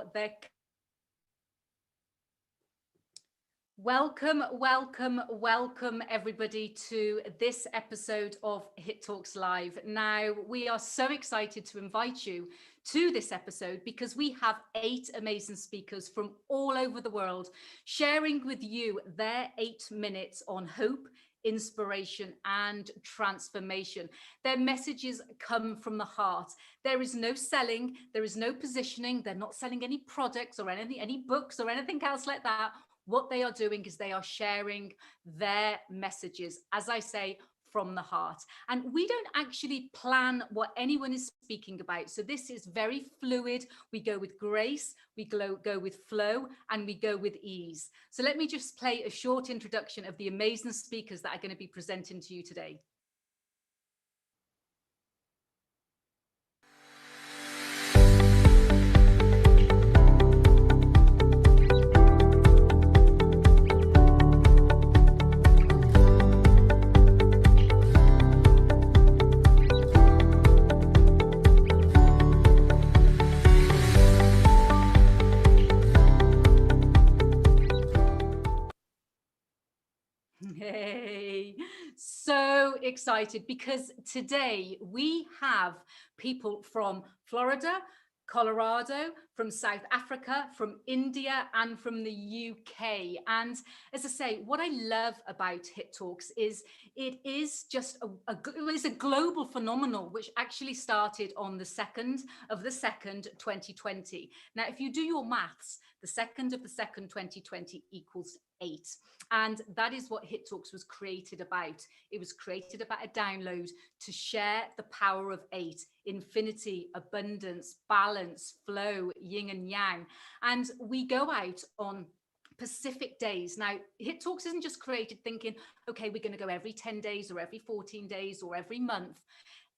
for their welcome, welcome, welcome everybody to this episode of Hit Talks Live. Now, we are so excited to invite you to this episode because we have 8 amazing speakers from all over the world sharing with you their 8 minutes on hope, inspiration and transformation. Their messages come from the heart. There is no selling, there is no positioning. They're not selling any products or any books or anything else like that. What they are doing is they are sharing their messages, as I say, from the heart. And we don't actually plan what anyone is speaking about. So this is very fluid. We go with grace, we go with flow, and we go with ease. So let me just play a short introduction of the amazing speakers that are going to be presenting to you today. Hey, so excited because today we have people from Florida, Colorado, from South Africa, from India, and from the UK. And as I say, what I love about Hit Talks is it is just it's a global phenomenon which actually started on the 2nd of the 2nd, 2020. Now, if you do your maths, the 2nd of the 2nd, 2020 equals 8. And that is what Hit Talks was created about. It was created about a download to share the power of 8, infinity, abundance, balance, flow, yin and yang. And we go out on Pacific days. Now, Hit Talks isn't just created thinking, okay, we're going to go every 10 days or every 14 days or every month.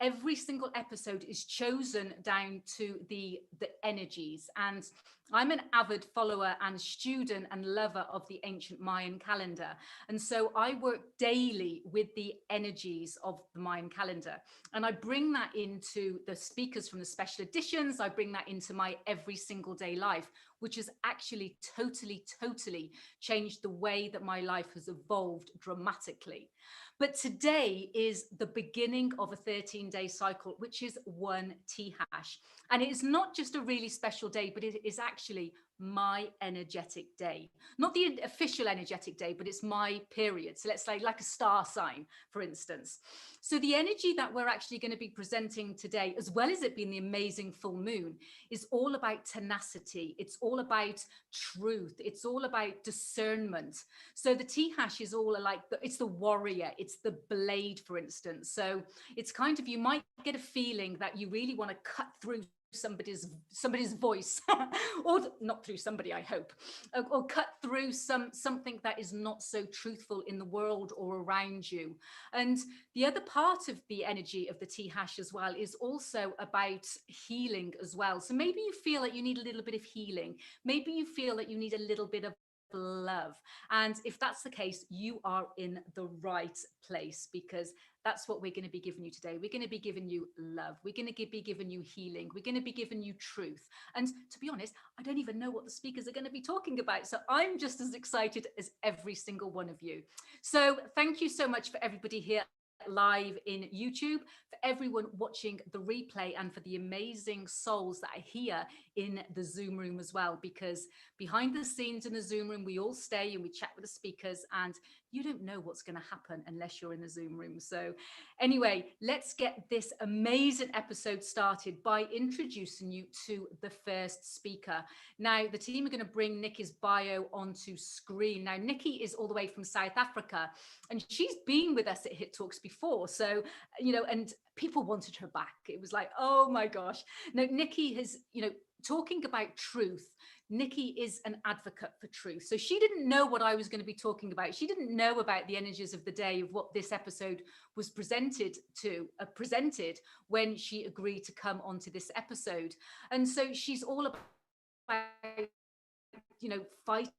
Every single episode is chosen down to the energies. And I'm an avid follower and student and lover of the ancient Mayan calendar. And so I work daily with the energies of the Mayan calendar. And I bring that into the speakers from the special editions. I bring that into my every single day life, which has actually totally changed the way that my life has evolved dramatically. But today is the beginning of a 13-day cycle, which is one tea hash. And it is not just a really special day, but it is actually my energetic day. Not the official energetic day, but it's my period. So let's say like a star sign, for instance. So the energy that we're actually going to be presenting today, as well as it being the amazing full moon, is all about tenacity. It's all about truth. It's all about discernment. So the tea hash is all like, it's the warrior, it's the blade, for instance. So it's kind of, you might get a feeling that you really want to cut through somebody's voice or not through somebody, I hope, or cut through something that is not so truthful in the world or around you. And the other part of the energy of the tea hash as well is also about healing as well. So maybe you feel that you need a little bit of healing. Maybe you feel that you need a little bit of love. And if that's the case, you are in the right place, because that's what we're going to be giving you today. We're going to be giving you love. We're going to be giving you healing. We're going to be giving you truth. And to be honest, I don't even know what the speakers are going to be talking about. So I'm just as excited as every single one of you. So thank you so much for everybody here live in YouTube, for everyone watching the replay, and for the amazing souls that are here in the Zoom room as well, because behind the scenes in the Zoom room, we all stay and we chat with the speakers, and you don't know what's going to happen unless you're in the Zoom room. So anyway, let's get this amazing episode started by introducing you to the first speaker. Now, the team are going to bring Nikki's bio onto screen. Now, Nikki is all the way from South Africa, and she's been with us at Hit Talks before. So, and people wanted her back. It was like, oh my gosh. Now, Nikki has, talking about truth. Nikki is an advocate for truth. So she didn't know what I was going to be talking about. She didn't know about the energies of the day, of what this episode was presented presented when she agreed to come onto this episode. And so she's all about, fighting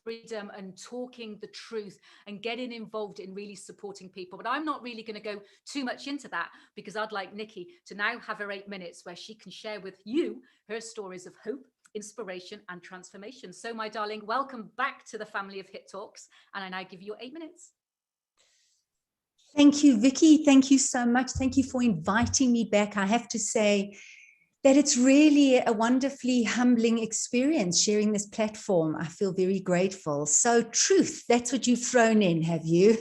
freedom and talking the truth and getting involved in really supporting people. But I'm not really going to go too much into that, because I'd like Nikki to now have her 8 minutes where she can share with you her stories of hope, inspiration, and transformation. So, my darling, welcome back to the family of Hit Talks. And I now give you 8 minutes. Thank you, Vicky. Thank you so much. Thank you for inviting me back. I have to say that it's really a wonderfully humbling experience sharing this platform. I feel very grateful. So truth, that's what you've thrown in, have you?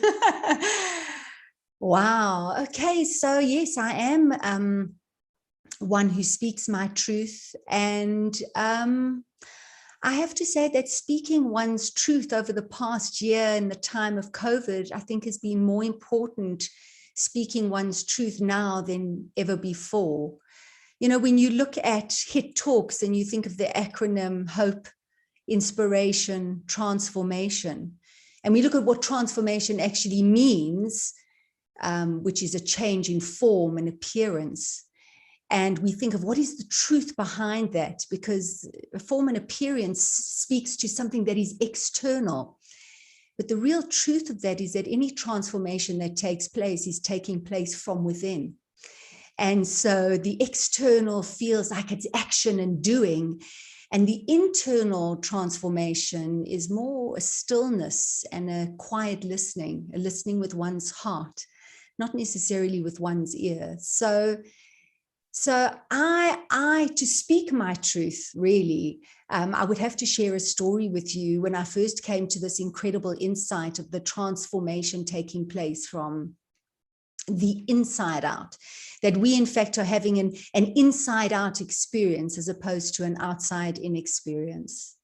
Wow. Okay. So yes, I am one who speaks my truth. And I have to say that speaking one's truth over the past year in the time of COVID, I think has been more important, speaking one's truth now than ever before. You know, when you look at HIT Talks and you think of the acronym Hope, Inspiration, Transformation, and we look at what transformation actually means, which is a change in form and appearance. And we think of what is the truth behind that, because a form and appearance speaks to something that is external. But the real truth of that is that any transformation that takes place is taking place from within. And so the external feels like it's action and doing, and the internal transformation is more a stillness and a quiet listening, a listening with one's heart, not necessarily with one's ear. So I to speak my truth, really, I would have to share a story with you when I first came to this incredible insight of the transformation taking place from the inside out, that we in fact are having an inside out experience as opposed to an outside in experience.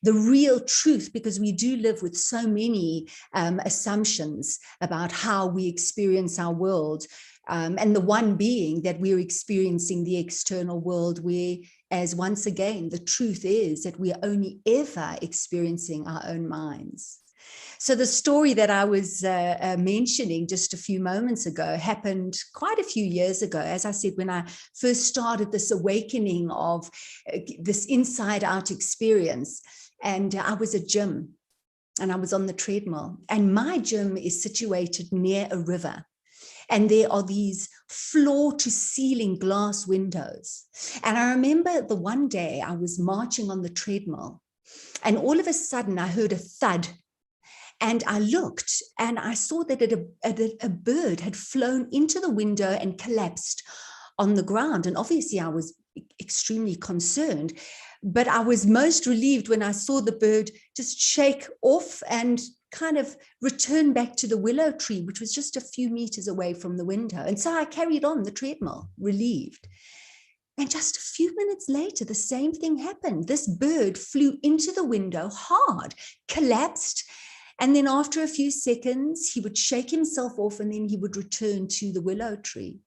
The real truth, because we do live with so many assumptions about how we experience our world, and the one being that we're experiencing the external world, whereas once again, the truth is that we are only ever experiencing our own minds. So the story that I was mentioning just a few moments ago happened quite a few years ago. As I said, when I first started this awakening of this inside out experience, and I was at gym and I was on the treadmill, and my gym is situated near a river. And there are these floor to ceiling glass windows. And I remember the one day I was marching on the treadmill, and all of a sudden I heard a thud. And I looked and I saw that a bird had flown into the window and collapsed on the ground. And obviously I was extremely concerned, but I was most relieved when I saw the bird just shake off and kind of return back to the willow tree, which was just a few meters away from the window. And so I carried on the treadmill, relieved. And just a few minutes later, the same thing happened. This bird flew into the window hard, collapsed. And then after a few seconds, he would shake himself off and then he would return to the willow tree.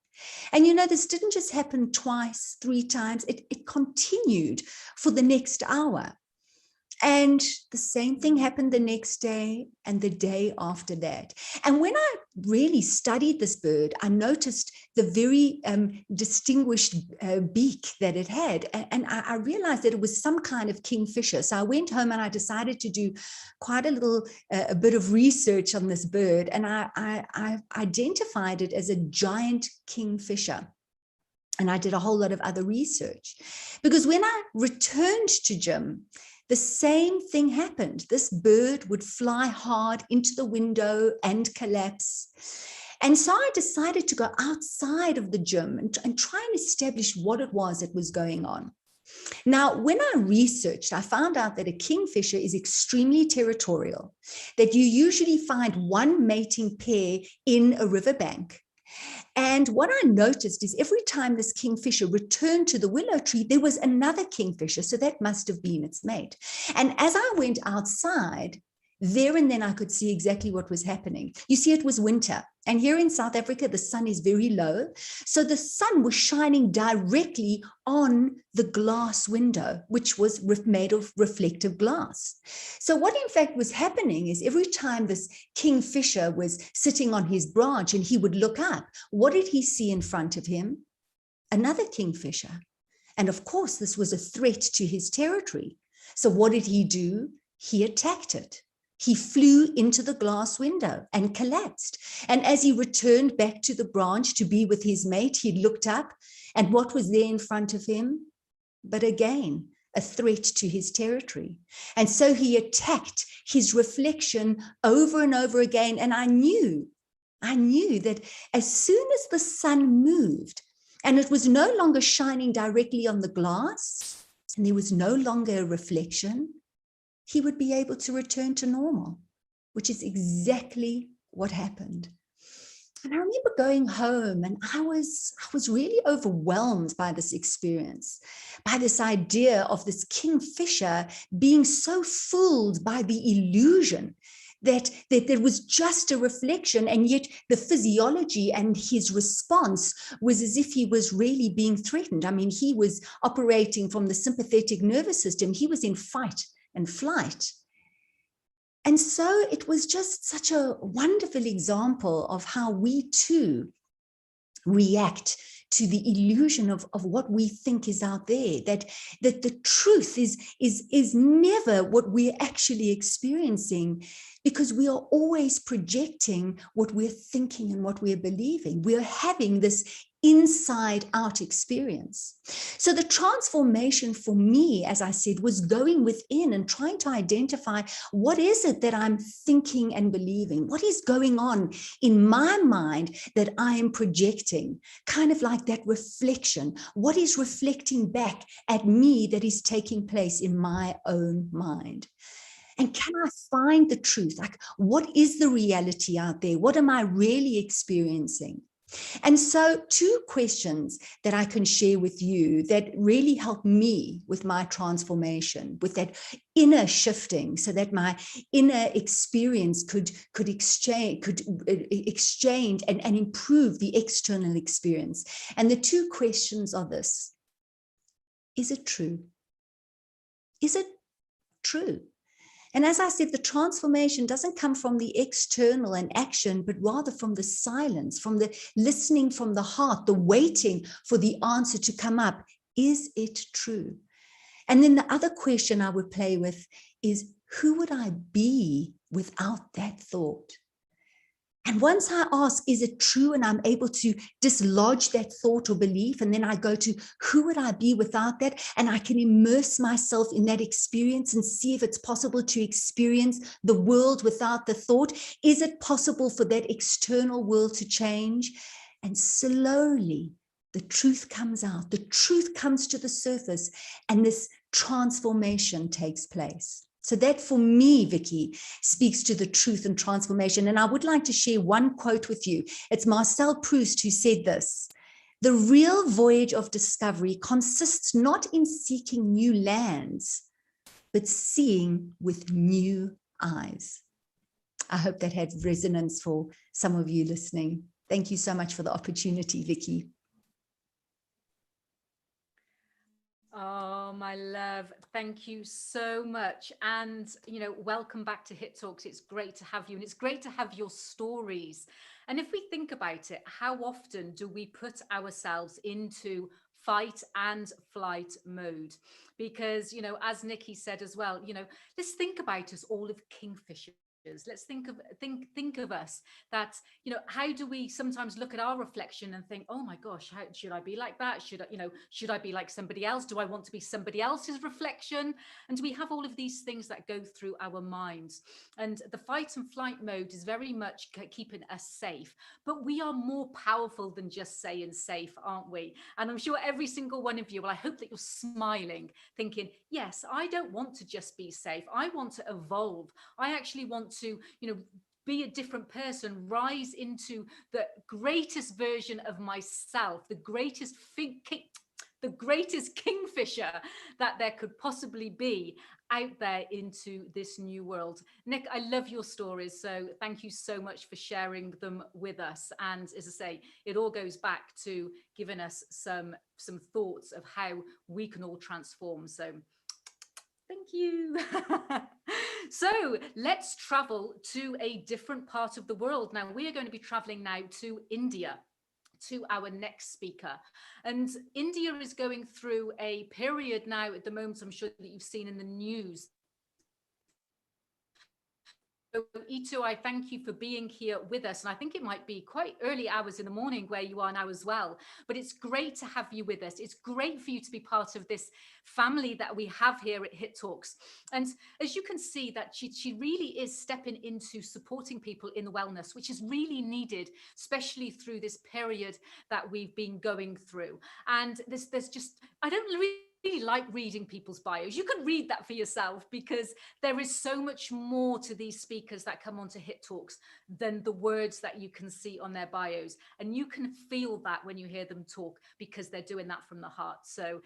And you know, this didn't just happen twice, 3 times. It continued for the next hour. And the same thing happened the next day and the day after that. And when I really studied this bird, I noticed the very distinguished beak that it had. And I realized that it was some kind of kingfisher. So I went home and I decided to do quite a bit of research on this bird. And I identified it as a giant kingfisher. And I did a whole lot of other research. Because when I returned to gym, the same thing happened. This bird would fly hard into the window and collapse. And so I decided to go outside of the gym and try and establish what it was that was going on. Now, when I researched, I found out that a kingfisher is extremely territorial, that you usually find one mating pair in a riverbank. And what I noticed is every time this kingfisher returned to the willow tree, there was another kingfisher. So that must have been its mate. And as I went outside, there and then I could see exactly what was happening. You see, it was winter. And here in South Africa, the sun is very low. So the sun was shining directly on the glass window, which was made of reflective glass. So what in fact was happening is every time this kingfisher was sitting on his branch and he would look up, what did he see in front of him? Another kingfisher. And of course, this was a threat to his territory. So what did he do? He attacked it. He flew into the glass window and collapsed. And as he returned back to the branch to be with his mate, he looked up, and what was there in front of him? But again, a threat to his territory. And so he attacked his reflection over and over again. And I knew that as soon as the sun moved and it was no longer shining directly on the glass and there was no longer a reflection, he would be able to return to normal, which is exactly what happened. And I remember going home and I was really overwhelmed by this experience, by this idea of this kingfisher being so fooled by the illusion that there was just a reflection, and yet the physiology and his response was as if he was really being threatened. I mean, he was operating from the sympathetic nervous system. He was in fight and flight. And so it was just such a wonderful example of how we too react to the illusion of what we think is out there, that the truth is never what we're actually experiencing, because we are always projecting what we're thinking and what we're believing. We're having this inside out experience. So the transformation for me, as I said, was going within and trying to identify what is it that I'm thinking and believing? What is going on in my mind that I am projecting? Kind of like that reflection. What is reflecting back at me that is taking place in my own mind? And can I find the truth? Like, what is the reality out there? What am I really experiencing? And so 2 questions that I can share with you that really help me with my transformation, with that inner shifting, so that my inner experience could exchange and improve the external experience. And the 2 questions are this: is it true? Is it true? And as I said, the transformation doesn't come from the external and action, but rather from the silence, from the listening from the heart, the waiting for the answer to come up. Is it true? And then the other question I would play with is, who would I be without that thought? And once I ask, is it true? And I'm able to dislodge that thought or belief. And then I go to, who would I be without that? And I can immerse myself in that experience and see if it's possible to experience the world without the thought. Is it possible for that external world to change? And slowly the truth comes out. The truth comes to the surface, and this transformation takes place. So that for me, Vicky, speaks to the truth and transformation. And I would like to share one quote with you. It's Marcel Proust who said this: "The real voyage of discovery consists not in seeking new lands, but seeing with new eyes." I hope that had resonance for some of you listening. Thank you so much for the opportunity, Vicky. Oh, my love, thank you so much. And, welcome back to Hit Talks. It's great to have you, and it's great to have your stories. And if we think about it, how often do we put ourselves into fight and flight mode? Because, as Nikki said as well, let's think about us all as kingfishers. Let's think of us, that, how do we sometimes look at our reflection and think, oh my gosh, how should I be like that? Should I be like somebody else? Do I want to be somebody else's reflection? And we have all of these things that go through our minds. And the fight and flight mode is very much keeping us safe, but we are more powerful than just saying safe, aren't we? And I'm sure every single one of you, well, I hope that you're smiling, thinking, yes, I don't want to just be safe. I want to evolve. I actually want to, be a different person, rise into the greatest version of myself, the greatest kingfisher that there could possibly be out there into this new world. Nick, I love your stories, so thank you so much for sharing them with us. And as I say, it all goes back to giving us some thoughts of how we can all transform. So thank you. So let's travel to a different part of the world. Now, we are going to be traveling now to India, to our next speaker. And India is going through a period now at the moment, I'm sure that you've seen in the news, Itu, I thank you for being here with us. And I think it might be quite early hours in the morning where you are now as well. But it's great to have you with us. It's great for you to be part of this family that we have here at Hit Talks. And as you can see, that she really is stepping into supporting people in wellness, which is really needed, especially through this period that we've been going through. And there's just, I don't really like reading people's bios. You can read that for yourself, because there is so much more to these speakers that come onto Hit Talks than the words that you can see on their bios. And you can feel that when you hear them talk, because they're doing that from the heart. So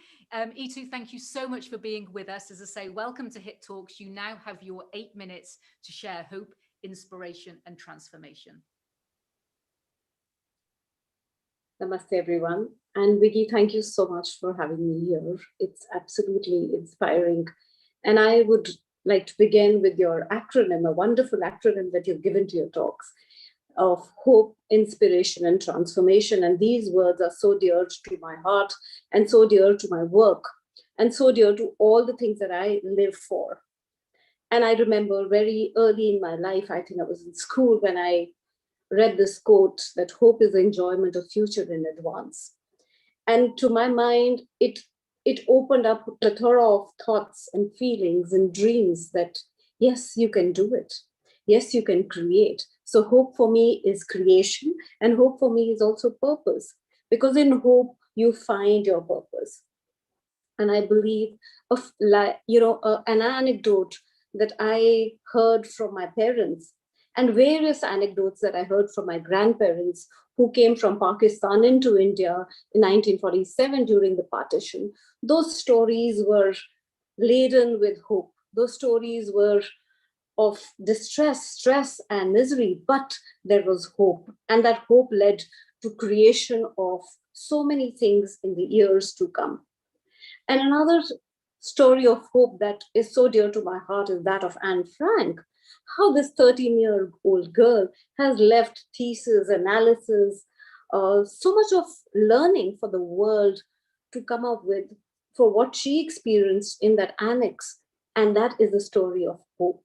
Itu, thank you so much for being with us. As I say, welcome to Hit Talks. You now have your 8 minutes to share hope, inspiration, and transformation. Namaste, everyone. And Vicky, thank you so much for having me here. It's absolutely inspiring. And I would like to begin with your acronym, a wonderful acronym that you've given to your talks, of hope, inspiration, and transformation. And these words are so dear to my heart, and so dear to my work, and so dear to all the things that I live for. And I remember very early in my life, I think I was in school, when I read this quote that hope is the enjoyment of future in advance. And to my mind, it opened up a plethora of thoughts and feelings and dreams that, yes, you can do it. Yes, you can create. So hope for me is creation, and hope for me is also purpose, because in hope, you find your purpose. And I believe an anecdote that I heard from my parents, and various anecdotes that I heard from my grandparents who came from Pakistan into India in 1947 during the partition. Those stories were laden with hope. Those stories were of distress, stress, and misery, but there was hope. And that hope led to creation of so many things in the years to come. And another story of hope that is so dear to my heart is that of Anne Frank. How this 13-year-old girl has left thesis, analysis, so much of learning for the world to come up with for what she experienced in that annex. And that is the story of hope.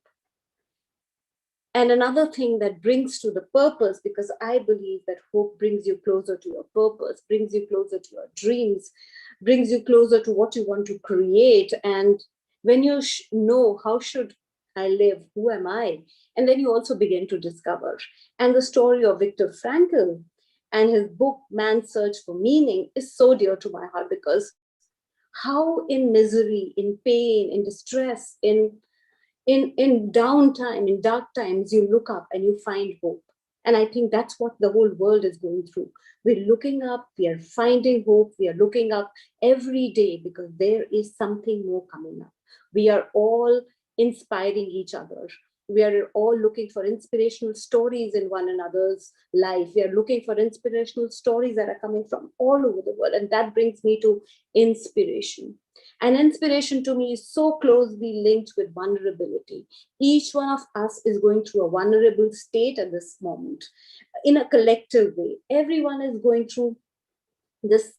And another thing that brings to the purpose, because I believe that hope brings you closer to your purpose, brings you closer to your dreams, brings you closer to what you want to create. And when you know how should I live, who am I? And then you also begin to discover. And the story of Viktor Frankl and his book, Man's Search for Meaning, is so dear to my heart, because how in misery, in pain, in distress, in downtime, in dark times, you look up and you find hope. And I think that's what the whole world is going through. We're looking up, we are finding hope, we are looking up every day, because there is something more coming up. We are all inspiring each other. We are all looking for inspirational stories in one another's life. We are looking for inspirational stories that are coming from all over the world. And that brings me to inspiration. And inspiration to me is so closely linked with vulnerability. Each one of us is going through a vulnerable state at this moment in a collective way. Everyone is going through this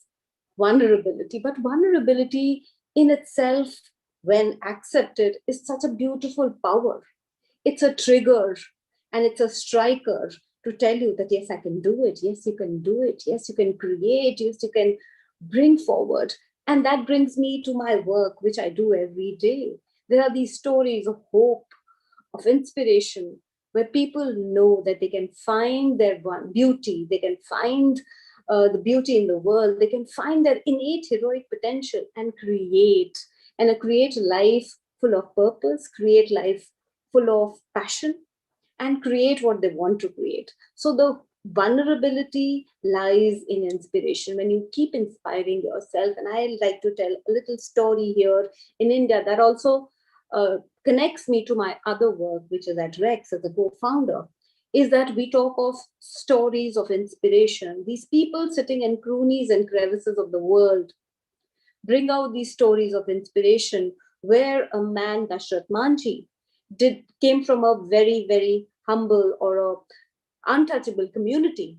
vulnerability, but vulnerability in itself, when accepted, is such a beautiful power. It's a trigger and it's a striker to tell you that, yes, I can do it. Yes, you can do it. Yes, you can create. Yes, you can bring forward. And that brings me to my work, which I do every day. There are these stories of hope, of inspiration, where people know that they can find their beauty, they can find the beauty in the world, they can find their innate heroic potential and create a life full of purpose, create life full of passion, and create what they want to create. So the vulnerability lies in inspiration. When you keep inspiring yourself, and I like to tell a little story here in India that also connects me to my other work, which is at Rex as a co-founder, is that we talk of stories of inspiration. These people sitting in crannies and crevices of the world bring out these stories of inspiration, where a man, Dashrath Manjhi, came from a very, very humble or a untouchable community,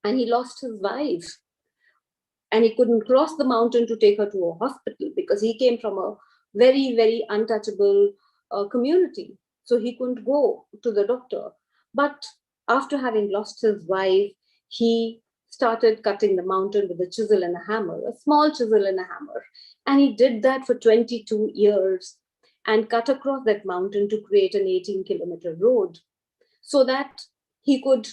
and he lost his wife, and he couldn't cross the mountain to take her to a hospital because he came from a very, very untouchable community. so he couldn't go to the doctor. But after having lost his wife, he started cutting the mountain with a chisel and a hammer, a small chisel and a hammer. And he did that for 22 years and cut across that mountain to create an 18-kilometer road so that he could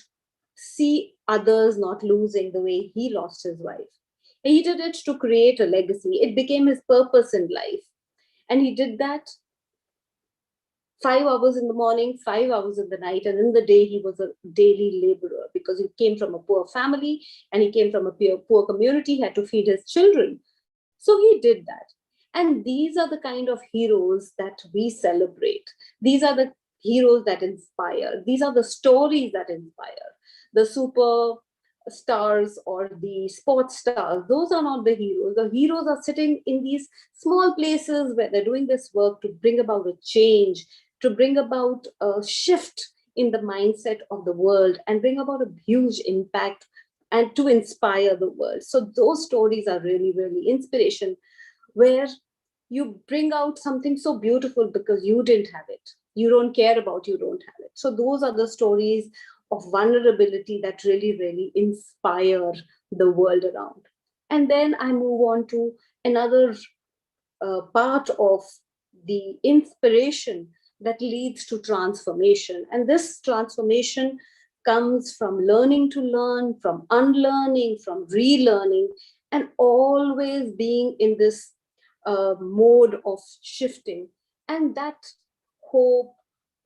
see others not losing the way he lost his wife. He did it to create a legacy. It became his purpose in life. And he did that 5 hours in the morning, 5 hours in the night, and in the day he was a daily laborer because he came from a poor family and he came from a poor community. He had to feed his children. So he did that. And these are the kind of heroes that we celebrate. These are the heroes that inspire. These are the stories that inspire. The super stars or the sports stars, those are not the heroes. The heroes are sitting in these small places where they're doing this work to bring about a change, to bring about a shift in the mindset of the world and bring about a huge impact and to inspire the world. So those stories are really, really inspiration, where you bring out something so beautiful because you didn't have it. You don't care about, you don't have it. So those are the stories of vulnerability that really, really inspire the world around. And then I move on to another part of the inspiration that leads to transformation. And this transformation comes from learning to learn, from unlearning, from relearning, and always being in this mode of shifting. And that hope,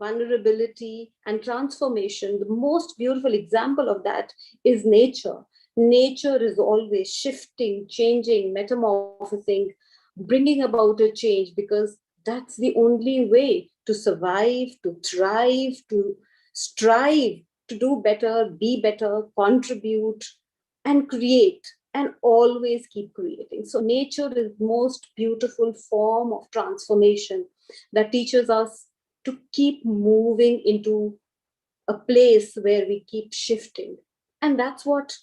vulnerability, and transformation, the most beautiful example of that is nature. Nature is always shifting, changing, metamorphosing, bringing about a change, because that's the only way to survive, to thrive, to strive, to do better, be better, contribute, and create, and always keep creating. So nature is the most beautiful form of transformation that teaches us to keep moving into a place where we keep shifting. And that's what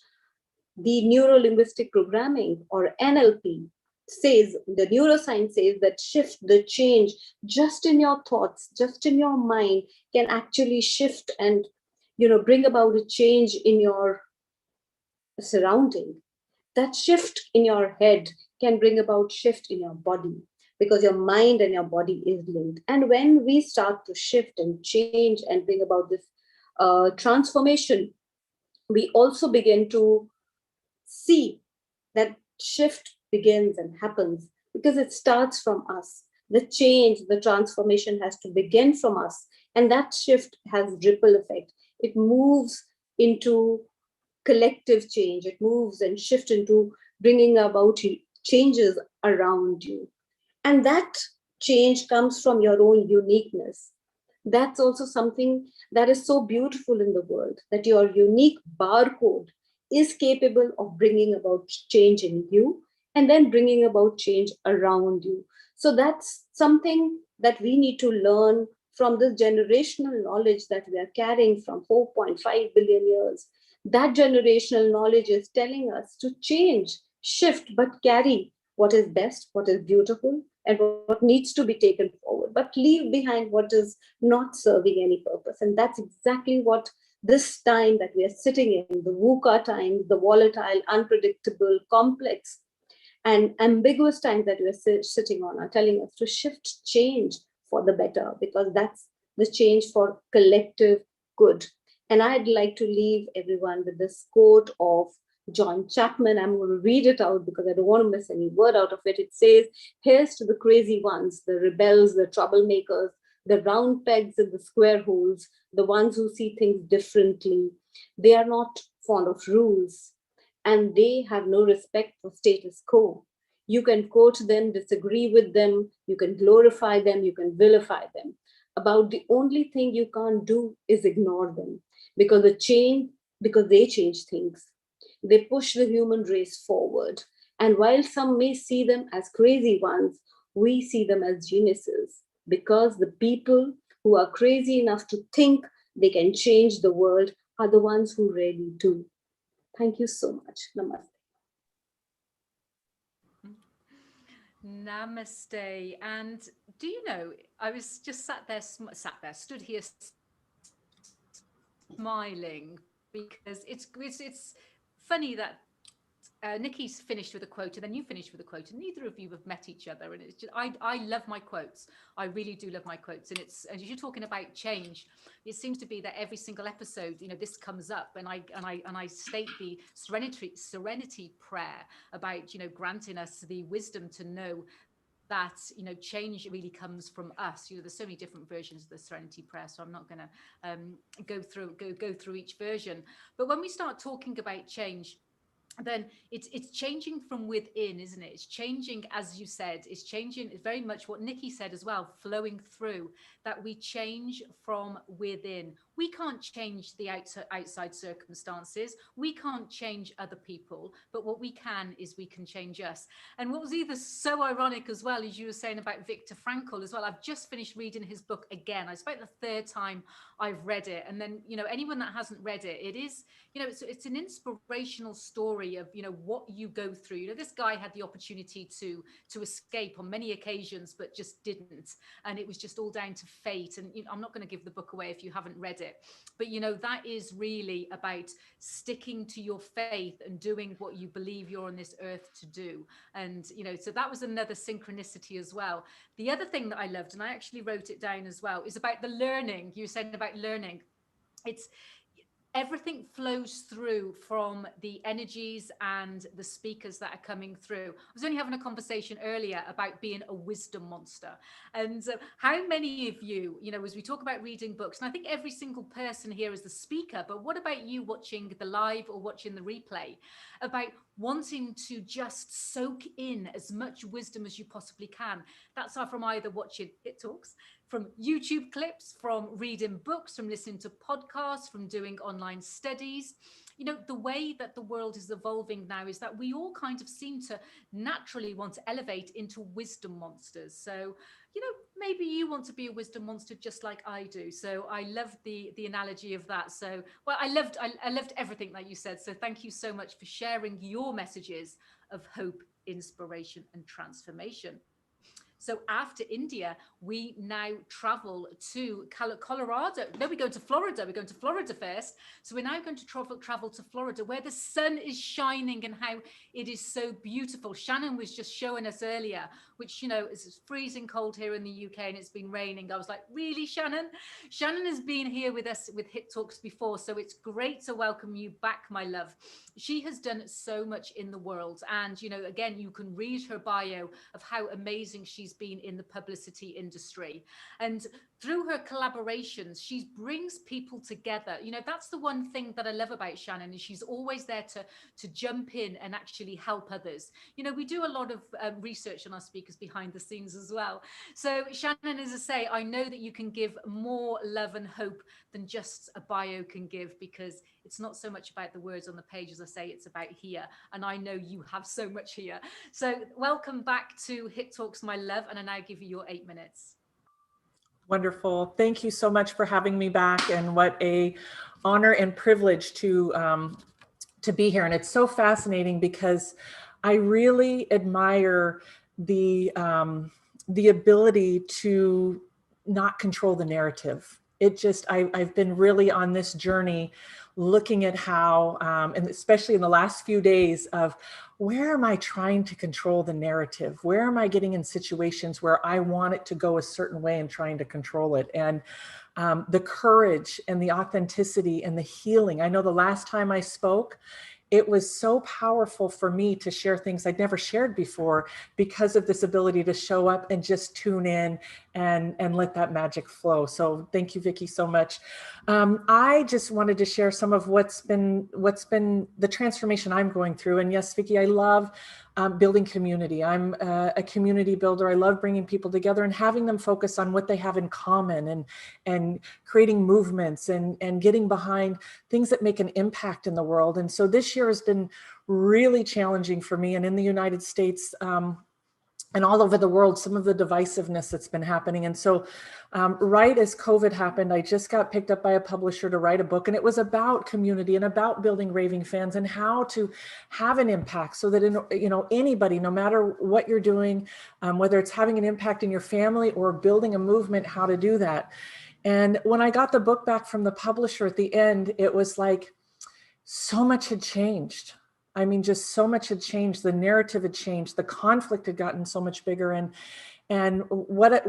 the neuro-linguistic programming, or NLP, says. The neuroscience says that shift, the change, just in your thoughts, just in your mind, can actually shift and bring about a change in your surrounding. That shift in your head can bring about shift in your body, because your mind and your body is linked. And when we start to shift and change and bring about this transformation, we also begin to see that shift begins and happens because it starts from us. The change, the transformation has to begin from us. And that shift has ripple effect. It moves into collective change. It moves and shifts into bringing about changes around you. And that change comes from your own uniqueness. That's also something that is so beautiful in the world, that your unique barcode is capable of bringing about change in you and then bringing about change around you. So that's something that we need to learn from this generational knowledge that we are carrying from 4.5 billion years. That generational knowledge is telling us to change, shift, but carry what is best, what is beautiful, and what needs to be taken forward, but leave behind what is not serving any purpose. And that's exactly what this time that we are sitting in, the VUCA times, the volatile, unpredictable, complex, and ambiguous times that we're sitting on, are telling us to shift, change for the better, because that's the change for collective good. And I'd like to leave everyone with this quote of John Chapman. I'm going to read it out because I don't want to miss any word out of it. It says, "Here's to the crazy ones, the rebels, the troublemakers, the round pegs in the square holes, the ones who see things differently. They are not fond of rules, and they have no respect for status quo. You can quote them, disagree with them, you can glorify them, you can vilify them. About the only thing you can't do is ignore them, because they change things. They push the human race forward. And while some may see them as crazy ones, we see them as geniuses, because the people who are crazy enough to think they can change the world are the ones who really do." Thank you so much. Namaste. Namaste. And do you know, I was just stood here smiling because it's funny that Nikki's finished with a quote and then you finished with a quote, and neither of you have met each other. And it's just, I love my quotes. I really do love my quotes. And it's, as you're talking about change, it seems to be that every single episode, you know, this comes up, and I state the serenity prayer about, you know, granting us the wisdom to know that, you know, change really comes from us. You know, there's so many different versions of the serenity prayer, so I'm not going to go through each version. But when we start talking about change, then it's changing from within, isn't it? It's changing, as you said, it's changing. It's very much what Nikki said as well, flowing through, that we change from within. We can't change the outside circumstances. We can't change other people, but what we can is we can change us. And what was either so ironic as well, as you were saying about Viktor Frankl as well, I've just finished reading his book again. It's about the third time I've read it. And then, you know, anyone that hasn't read it, it is, you know, it's an inspirational story of, you know, what you go through. You know, this guy had the opportunity to escape on many occasions, but just didn't. And it was just all down to fate. And, you know, I'm not going to give the book away if you haven't read it, but, you know, that is really about sticking to your faith and doing what you believe you're on this earth to do. And, you know, so that was another synchronicity as well. The other thing that I loved, and I actually wrote it down as well, is about the learning. You were saying about learning. It's, everything flows through from the energies and the speakers that are coming through. I was only having a conversation earlier about being a wisdom monster. And how many of you, you know, as we talk about reading books, and I think every single person here is the speaker, but what about you watching the live or watching the replay, about wanting to just soak in as much wisdom as you possibly can? That's from either watching Hit Talks, from YouTube clips, from reading books, from listening to podcasts, from doing online studies. You know, the way that the world is evolving now is that we all kind of seem to naturally want to elevate into wisdom monsters. So, you know, maybe you want to be a wisdom monster just like I do. So I love the analogy of that. So, well, I loved everything that you said. So thank you so much for sharing your messages of hope, inspiration, and transformation. So after India, we now travel to Colorado. No, we're going to Florida. We're going to Florida first. So we're now going to travel to Florida, where the sun is shining and how it is so beautiful. Shannon was just showing us earlier, which, you know, is freezing cold here in the UK and it's been raining. I was like, really, Shannon? Shannon has been here with us with Hit Talks before, so it's great to welcome you back, my love. She has done so much in the world. And, you know, again, you can read her bio of how amazing she's been in the publicity industry. And through her collaborations, she brings people together. You know, that's the one thing that I love about Shannon, is she's always there to jump in and actually help others. You know, we do a lot of research on our speakers behind the scenes as well. So Shannon, as I say, I know that you can give more love and hope than just a bio can give, because it's not so much about the words on the page, as I say, it's about here. And I know you have so much here. So welcome back to Hit Talks, my love. And I now give you your 8 minutes. Wonderful. Thank you so much for having me back, and what a honor and privilege to be here. And it's so fascinating because I really admire the ability to not control the narrative. It just, I've been really on this journey looking at how, and especially in the last few days, of where am I trying to control the narrative? Where am I getting in situations where I want it to go a certain way and trying to control it? And the courage and the authenticity and the healing. I know the last time I spoke, it was so powerful for me to share things I'd never shared before, because of this ability to show up and just tune in and let that magic flow. So thank you, Vicki, so much. I just wanted to share some of what's been the transformation I'm going through. And yes, Vicki, I love building community. I'm a community builder. I love bringing people together and having them focus on what they have in common, and creating movements and getting behind things that make an impact in the world. And so this year has been really challenging for me. And in the United States, and all over the world, some of the divisiveness that's been happening. And so right as COVID happened, I just got picked up by a publisher to write a book, and it was about community and about building Raving Fans and how to have an impact so that, anybody, no matter what you're doing, whether it's having an impact in your family or building a movement, how to do that. And when I got the book back from the publisher at the end, it was like so much had changed. I mean, just so much had changed. The narrative had changed. The conflict had gotten so much bigger. And what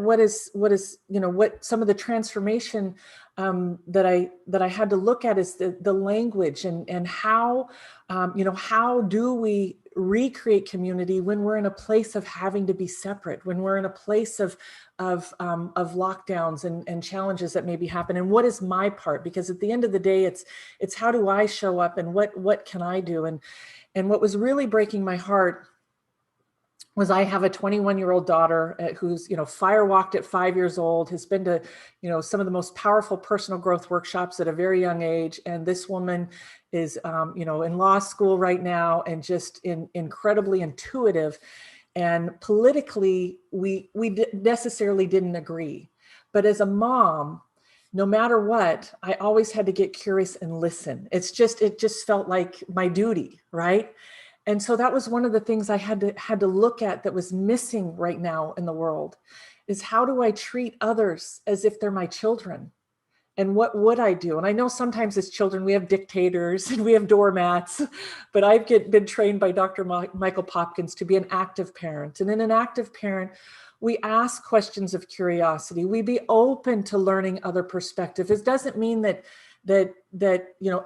some of the transformation that I had to look at is the language and how, how do we recreate community when we're in a place of having to be separate, when we're in a place of lockdowns and challenges that maybe happen, and what is my part? Because at the end of the day, it's how do I show up, and what can I do? And what was really breaking my heart was I have a 21-year-old daughter who's, firewalked at 5 years old, has been to, some of the most powerful personal growth workshops at a very young age. And this woman is, in law school right now, and just incredibly intuitive. And politically, we necessarily didn't agree. But as a mom, no matter what, I always had to get curious and listen. It just felt like my duty, right? And so that was one of the things I had to look at that was missing right now in the world, is how do I treat others as if they're my children? And what would I do? And I know sometimes as children, we have dictators and we have doormats, but I've been trained by Dr. Michael Popkins to be an active parent. And in an active parent, we ask questions of curiosity. We be open to learning other perspectives. It doesn't mean that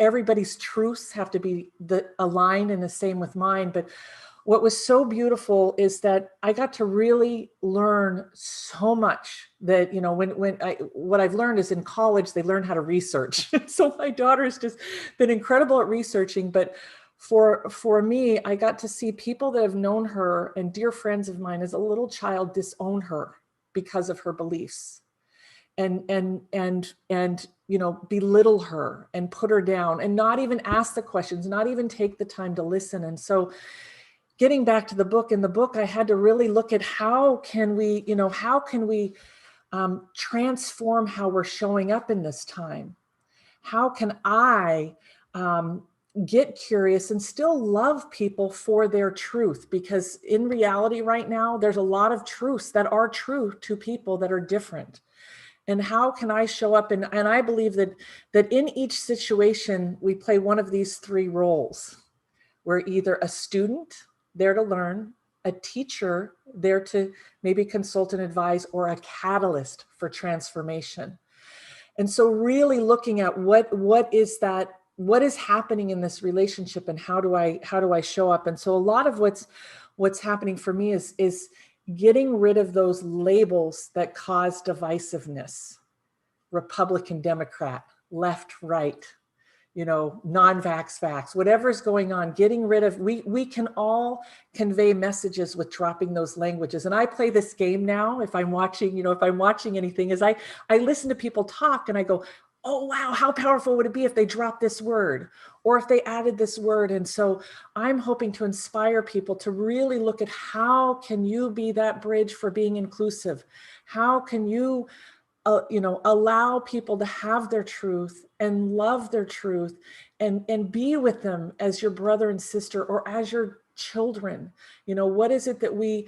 everybody's truths have to be aligned and the same with mine. But what was so beautiful is that I got to really learn so much that, what I've learned is in college, they learn how to research. So my daughter's just been incredible at researching. But for me, I got to see people that have known her and dear friends of mine as a little child disown her because of her beliefs, and belittle her and put her down and not even ask the questions, not even take the time to listen. And so getting back to the book, in the book, I had to really look at how can we transform how we're showing up in this time? How can I get curious and still love people for their truth? Because in reality right now, there's a lot of truths that are true to people that are different. And how can I show up? And I believe that in each situation, we play one of these three roles. We're either a student, there to learn, a teacher, there to maybe consult and advise, or a catalyst for transformation. And so really looking at what is happening in this relationship, and how do I show up? And so a lot of what's happening for me is getting rid of those labels that cause divisiveness. Republican, Democrat, left, right, non-vax, vax, whatever's going on, getting rid of, we can all convey messages with dropping those languages. And I play this game now, if I'm watching anything, is I listen to people talk and I go, oh, wow, how powerful would it be if they dropped this word, or if they added this word? And so I'm hoping to inspire people to really look at how can you be that bridge for being inclusive? How can you, allow people to have their truth and love their truth and be with them as your brother and sister, or as your children? What is it that we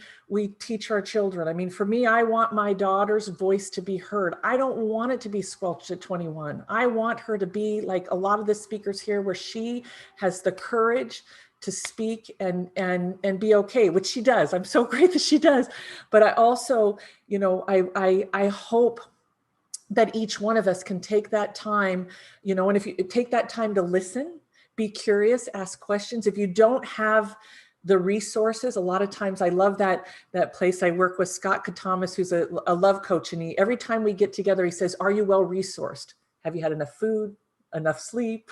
teach our children? I mean, for me, I want my daughter's voice to be heard. I don't want it to be squelched at 21. I want her to be like a lot of the speakers here, where she has the courage to speak and be okay, which she does. I'm so great that she does. But I also, I hope that each one of us can take that time, and if you take that time to listen, be curious, ask questions. If you don't have the resources, a lot of times, I love that place. I work with Scott Katamas, who's a love coach, and every time we get together, he says, are you well resourced? Have you had enough food, enough sleep?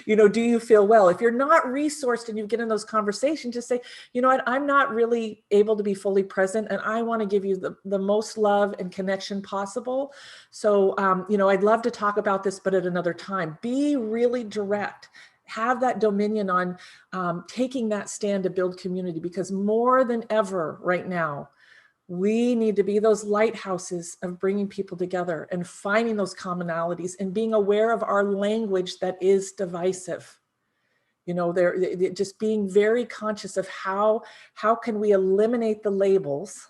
Do you feel well? If you're not resourced and you get in those conversations, just say, you know what, I'm not really able to be fully present, and I want to give you the most love and connection possible. So, I'd love to talk about this, but at another time. Be really direct. Have that dominion on taking that stand to build community, because more than ever right now, We need to be those lighthouses of bringing people together and finding those commonalities and being aware of our language that is divisive. You know, they're just being very conscious of how can we eliminate the labels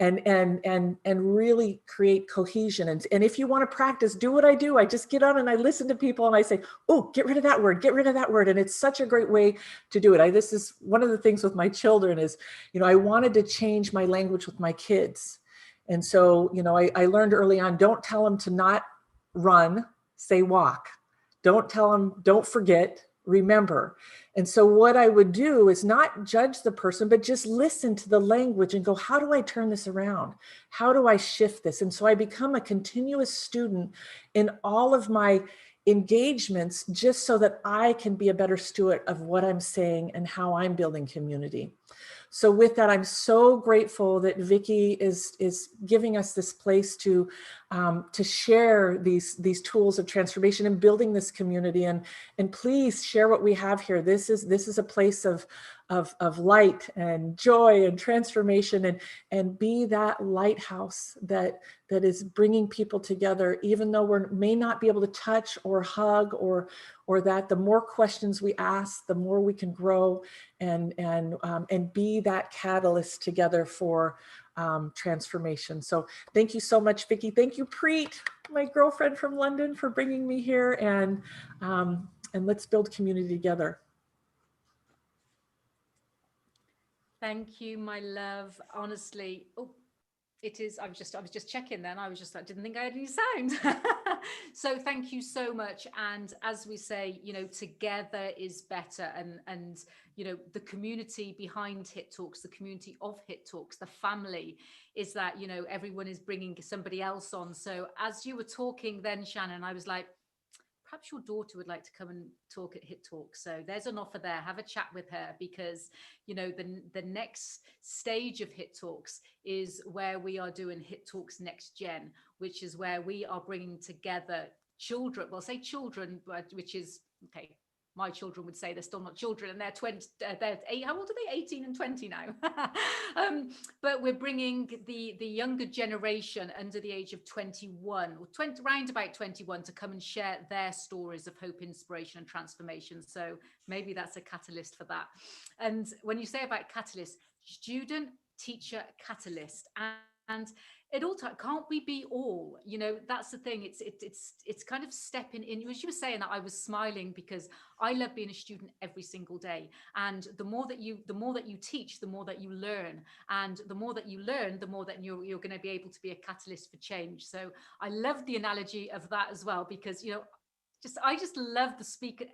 and really create cohesion. And if you want to practice, do what I do. I just get on and I listen to people and I say, oh, get rid of that word, get rid of that word. And it's such a great way to do it. This is one of the things with my children is, you know, I wanted to change my language with my kids. And so, you know, I learned early on, don't tell them to not run, say walk. Don't tell them, don't forget, remember. And so what I would do is not judge the person, but just listen to the language and go, how do I turn this around? How do I shift this? And so I become a continuous student in all of my engagements, just so that I can be a better steward of what I'm saying and how I'm building community. So with that, I'm so grateful that Vicki is giving us this place to share these tools of transformation and building this community. And please share what we have here. This is a place of light and joy and transformation, and be that lighthouse that is bringing people together, even though we may not be able to touch or hug or that the more questions we ask, the more we can grow and be that catalyst together for transformation. So thank you so much, Vicki. Thank you, Preet, my girlfriend from London, for bringing me here, and let's build community together. Thank you, my love. Honestly, oh, it is. I was just checking then. I didn't think I had any sound. So thank you so much. And as we say, you know, together is better. And you know, the community behind Hit Talks, the community of Hit Talks, the family, is that, you know, everyone is bringing somebody else on. So as you were talking then, Shannon, I was like, perhaps your daughter would like to come and talk at Hit Talk. So there's an offer there. Have a chat with her, because, you know, the next stage of Hit Talks is where we are doing Hit Talks Next Gen, which is where we are bringing together children. Well, say children, but which is, okay, my children would say they're still not children, and they're 20, they're 8, how old are they? 18 and 20 now. But we're bringing the younger generation under the age of 21 or 20, around about 21, to come and share their stories of hope, inspiration, and transformation. So maybe that's a catalyst for that. And when you say about catalyst, student, teacher, catalyst, and it all can't we be all, you know? That's the thing. It's kind of stepping in. As you were saying that, I was smiling because I love being a student every single day. And the more that you teach, the more that you learn, and the more that you learn, the more that you're going to be able to be a catalyst for change. So I love the analogy of that as well, because, you know, I just love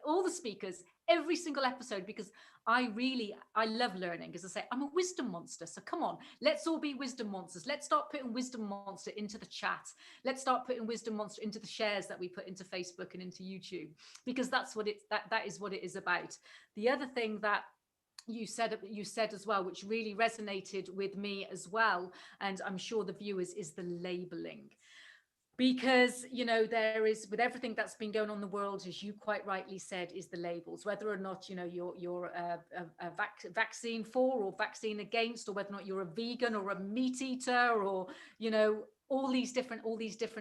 all the speakers, every single episode, because I love learning. As I say, I'm a wisdom monster. So come on, let's all be wisdom monsters. Let's start putting wisdom monster into the chat. Let's start putting wisdom monster into the shares that we put into Facebook and into YouTube, because that's what that is what it is about. The other thing that you said as well, which really resonated with me as well, and I'm sure the viewers, is the labeling. Because, you know, there is, with everything that's been going on in the world, as you quite rightly said, is the labels, whether or not, you know, you're a vaccine for or vaccine against, or whether or not you're a vegan or a meat eater, or, you know, all these different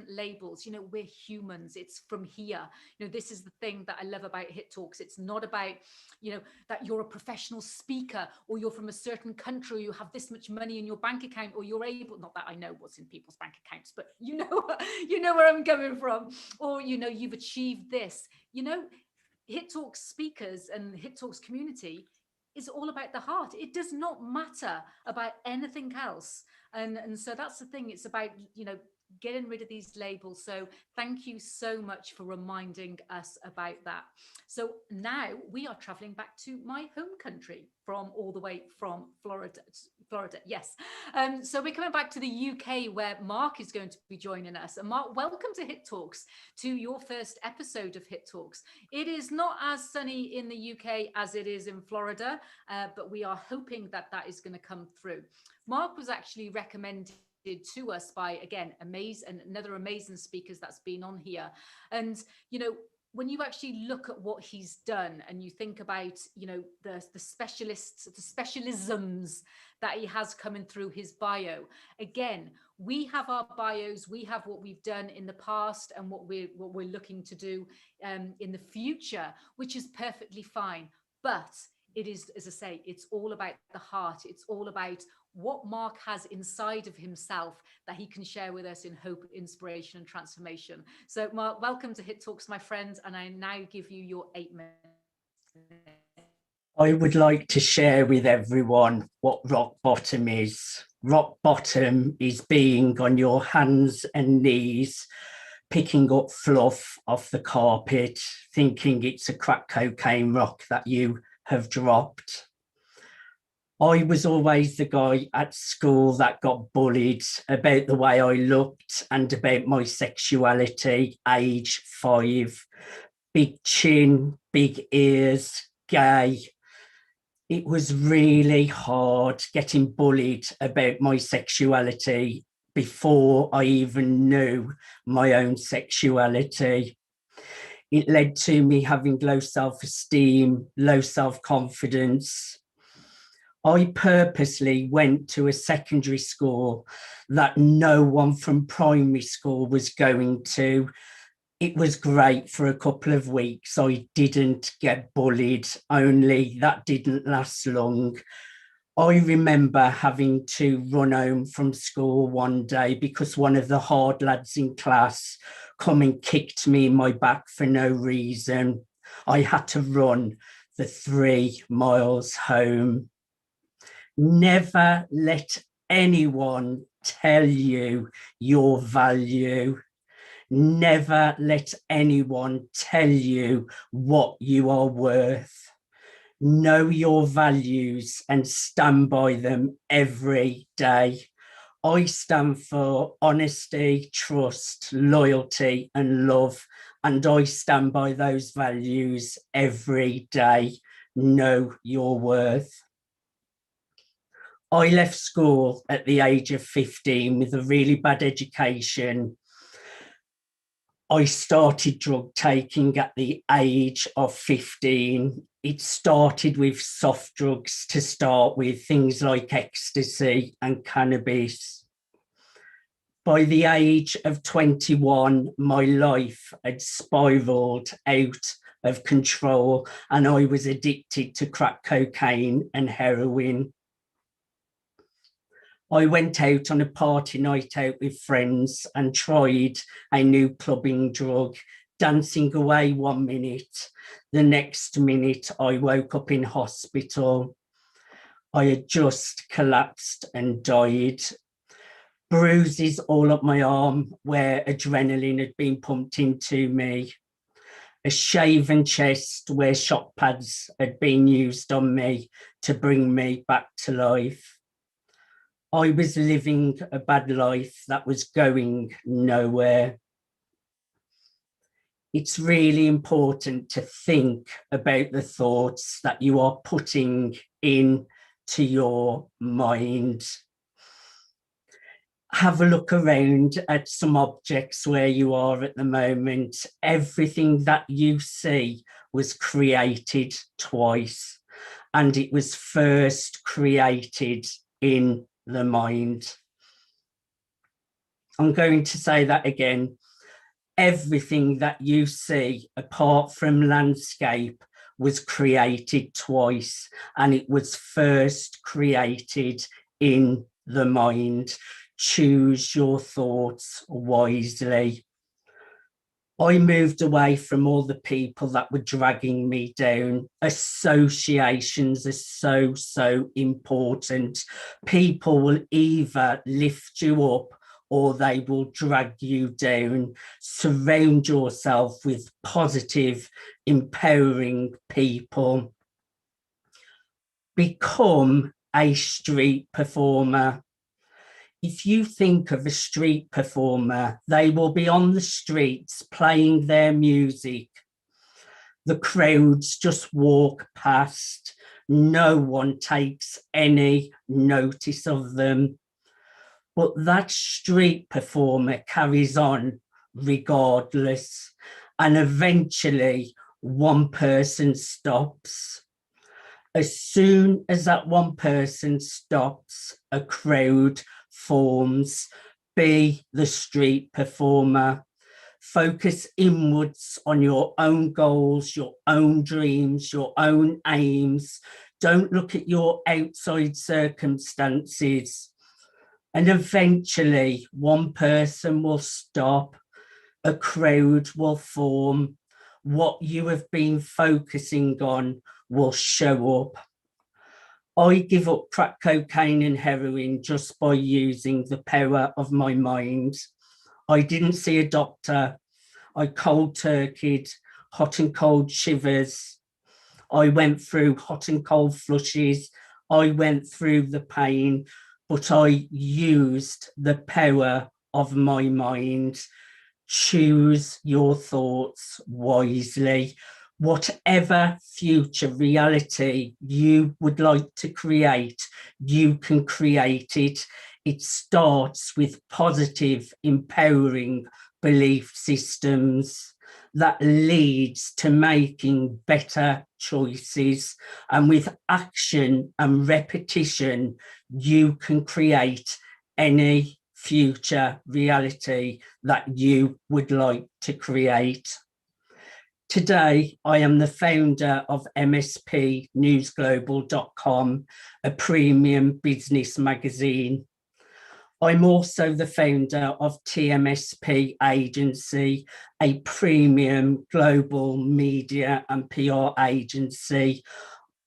labels. You know, we're humans. It's from here. You know, this is the thing that I love about Hit Talks. It's not about, you know, that you're a professional speaker, or you're from a certain country, or you have this much money in your bank account, or you're able, not that I know what's in people's bank accounts, but you know where I'm coming from, or, you know, you've achieved this. You know, Hit Talks speakers and Hit Talks community is all about the heart. It does not matter about anything else. And so that's the thing. It's about, you know, getting rid of these labels. So thank you so much for reminding us about that. So now we are traveling back to my home country, all the way from Florida. Yes. So we're coming back to the UK, where Mark is going to be joining us. And Mark, welcome to Hit Talks, to your first episode of Hit Talks. It is not as sunny in the UK as it is in Florida, but we are hoping that is going to come through. Mark was actually recommended to us by, again, another amazing speakers that's been on here. And, you know, when you actually look at what he's done and you think about, you know, the specialists, the specialisms that he has coming through his bio, again, we have our bios, we have what we've done in the past and what we're looking to do in the future, which is perfectly fine. But it is, as I say, it's all about the heart. It's all about what Mark has inside of himself that he can share with us in hope, inspiration, and transformation. So, Mark, welcome to Hit Talks, my friends, and I now give you your 8 minutes. I would like to share with everyone what rock bottom is. Rock bottom is being on your hands and knees, picking up fluff off the carpet, thinking it's a crack cocaine rock that you have dropped. I was always the guy at school that got bullied about the way I looked and about my sexuality, age 5, big chin, big ears, gay. It was really hard getting bullied about my sexuality before I even knew my own sexuality. It led to me having low self-esteem, low self-confidence. I purposely went to a secondary school that no one from primary school was going to. It was great for a couple of weeks. I didn't get bullied, only that didn't last long. I remember having to run home from school one day because one of the hard lads in class come and kicked me in my back for no reason. I had to run the 3 miles home. Never let anyone tell you your value. Never let anyone tell you what you are worth. Know your values and stand by them every day. I stand for honesty, trust, loyalty, and love, and I stand by those values every day. Know your worth. I left school at the age of 15 with a really bad education. I started drug taking at the age of 15. It started with soft drugs to start with, things like ecstasy and cannabis. By the age of 21, my life had spiraled out of control and I was addicted to crack cocaine and heroin. I went out on a party night out with friends and tried a new clubbing drug, dancing away 1 minute. The next minute, I woke up in hospital. I had just collapsed and died. Bruises all up my arm where adrenaline had been pumped into me. A shaven chest where shock pads had been used on me to bring me back to life. I was living a bad life that was going nowhere. It's really important to think about the thoughts that you are putting into your mind. Have a look around at some objects where you are at the moment. Everything that you see was created twice, and it was first created in the mind. I'm going to say that again. Everything that you see apart from landscape was created twice, and it was first created in the mind. Choose your thoughts wisely. I moved away from all the people that were dragging me down. Associations are so important. People will either lift you up or they will drag you down. Surround yourself with positive, empowering people. Become a street performer. If you think of a street performer, they will be on the streets playing their music. The crowds just walk past. No one takes any notice of them. But that street performer carries on regardless. and eventually one person stops. As soon as that one person stops, a crowd forms. Be the street performer. Focus inwards on your own goals, your own dreams, your own aims. Don't look at your outside circumstances. And eventually, one person will stop, a crowd will form. What you have been focusing on will show up. I give up crack cocaine and heroin just by using the power of my mind. I didn't see a doctor. I cold turkeyed, hot and cold shivers. I went through hot and cold flushes. I went through the pain, but I used the power of my mind. Choose your thoughts wisely. Whatever future reality you would like to create, you can create it. It starts with positive, empowering belief systems that leads to making better choices. And with action and repetition, you can create any future reality that you would like to create. Today, I am the founder of mspnewsglobal.com, a premium business magazine. I'm also the founder of TMSP Agency, a premium global media and PR agency.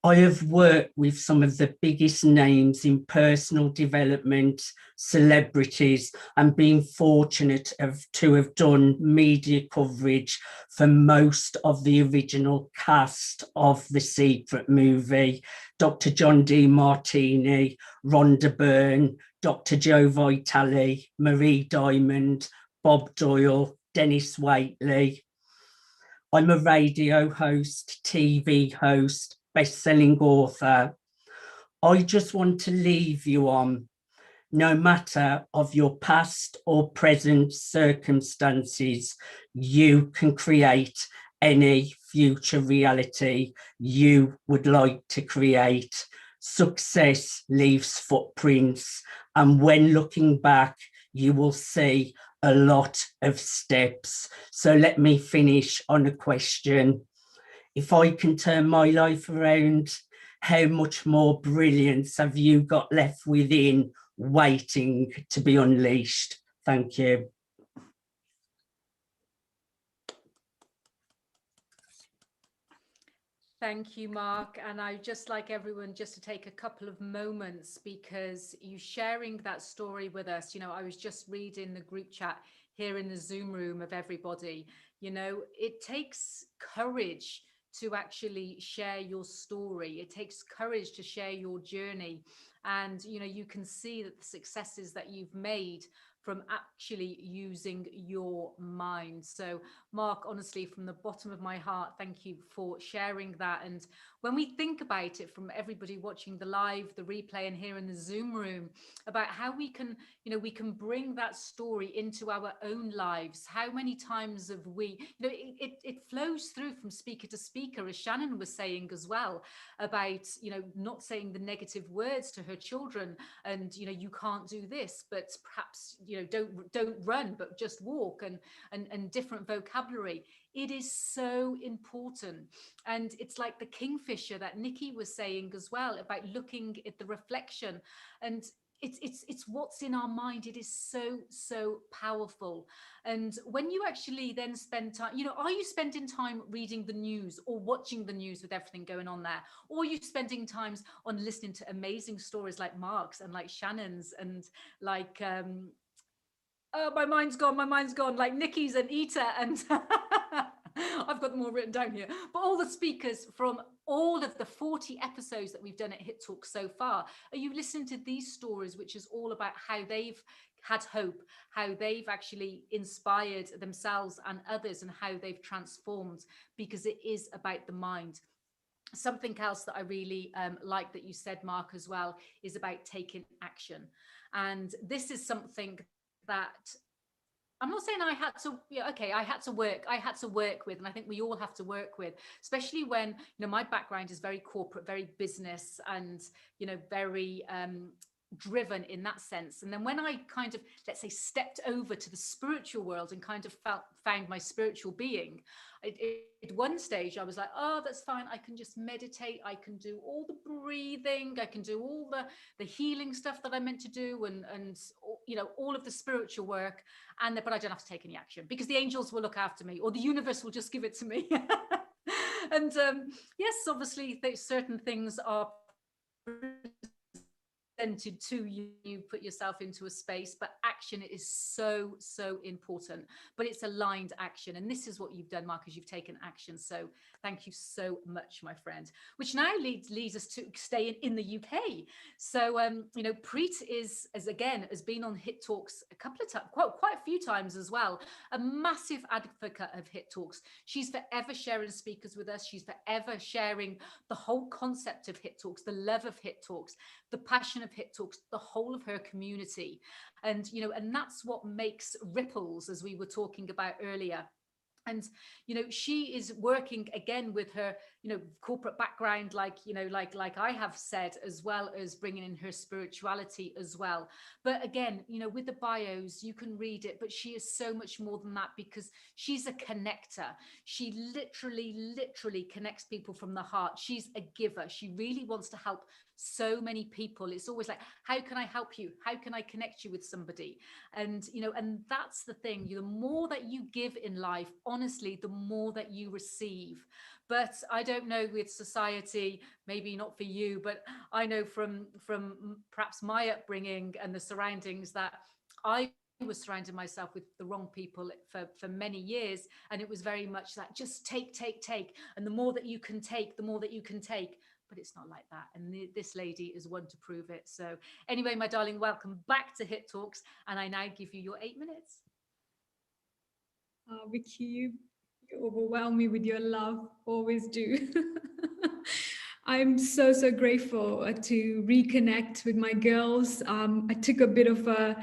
I have worked with some of the biggest names in personal development, celebrities, and been fortunate to have done media coverage for most of the original cast of The Secret movie. Dr. John Demartini, Rhonda Byrne, Dr. Joe Vitale, Marie Diamond, Bob Doyle, Dennis Waitley. I'm a radio host, TV host, best-selling author. I just want to leave you on, no matter of your past or present circumstances, you can create any future reality you would like to create. Success leaves footprints, and when looking back, you will see a lot of steps. So let me finish on a question. If I can turn my life around, how much more brilliance have you got left within, waiting to be unleashed? Thank you. Thank you, Mark. And I just like everyone just to take a couple of moments, because you sharing that story with us, you know, I was just reading the group chat here in the Zoom room of everybody. You know, it takes courage to actually share your story. It takes courage to share your journey. And, you know, you can see that the successes that you've made from actually using your mind. So Mark, honestly, from the bottom of my heart, thank you for sharing that. And when we think about it, from everybody watching the live, the replay, and here in the Zoom room, about how we can, you know, we can bring that story into our own lives. How many times have we, you know, it flows through from speaker to speaker, as Shannon was saying as well, about, you know, not saying the negative words to her children, and, you know, you can't do this, but perhaps, you know, don't run, but just walk, and different vocabulary. It is so important. And it's like the kingfisher that Nikki was saying as well, about looking at the reflection, and it's what's in our mind. It is so powerful. And when you actually then spend time, you know, are you spending time reading the news or watching the news with everything going on there, or are you spending times on listening to amazing stories like Mark's and like Shannon's and like oh, my mind's gone, like Nikki's and Ita, and I've got them all written down here, but all the speakers from all of the 40 episodes that we've done at Hit Talk so far. Are you listening to these stories, which is all about how they've had hope, how they've actually inspired themselves and others, and how they've transformed, because it is about the mind. Something else that I really like that you said, Mark, as well, is about taking action. And this is something that I'm not saying I had to, yeah, okay, I had to work with, and I think we all have to work with, especially when, my background is very corporate, very business, and, very driven in that sense. And then when I kind of, let's say, stepped over to the spiritual world and kind of found my spiritual being, at one stage I was like, oh, that's fine, I can just meditate, I can do all the breathing, I can do all the healing stuff that I meant to do, and all of the spiritual work, but I don't have to take any action because the angels will look after me, or the universe will just give it to me. And yes, obviously certain things are presented to you, you put yourself into a space, but action is so important, but it's aligned action. And this is what you've done, Marcus, you've taken action. So thank you so much, my friend, which now leads us to stay in the UK. So Preet has been on Hit Talks a couple of times, quite a few times as well, a massive advocate of Hit Talks. She's forever sharing speakers with us. She's forever sharing the whole concept of Hit Talks, the love of Hit Talks, the passion of Hit Talks, the whole of her community. And that's what makes ripples, as we were talking about earlier. And she is working again with her corporate background, like I have said, as well as bringing in her spirituality as well. But again, with the bios, you can read it, but she is so much more than that, because she's a connector. She literally connects people from the heart. She's a giver. She really wants to help so many people. It's always like, how can I help you? How can I connect you with somebody? And and that's the thing, the more that you give in life, honestly, the more that you receive. But I don't know with society, maybe not for you, but I know from perhaps my upbringing and the surroundings, that I was surrounding myself with the wrong people for many years, and it was very much that just take, and the more that you can take, the more that you can take. But it's not like that, and this lady is one to prove it. So anyway, my darling, welcome back to Hit Talks, and I now give you your 8 minutes. Vicky, you overwhelm me with your love, always do. I'm so grateful to reconnect with my girls. I took a bit of a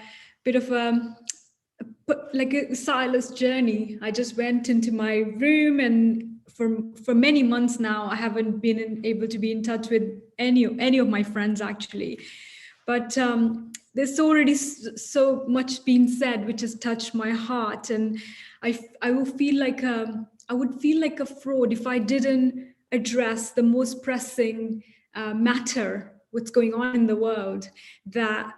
Silas journey. I just went into my room, and for many months now, I haven't been able to be in touch with any of my friends, actually. But there's already so much being said, which has touched my heart, and I will feel like I would feel like a fraud if I didn't address the most pressing matter, what's going on in the world. That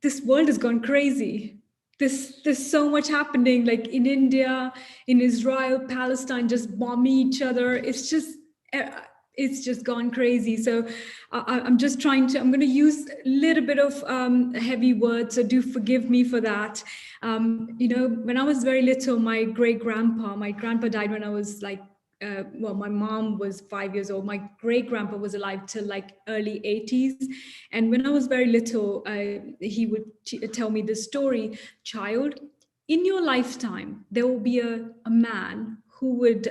this world has gone crazy. There's so much happening, like in India, in Israel, Palestine, just bombing each other. It's just gone crazy. So I'm going to use a little bit of heavy words, so do forgive me for that. When I was very little, my grandpa died when I was like, my mom was 5 years old. My great grandpa was alive till like early 80s. And when I was very little, he would tell me this story: child, in your lifetime, there will be a man who would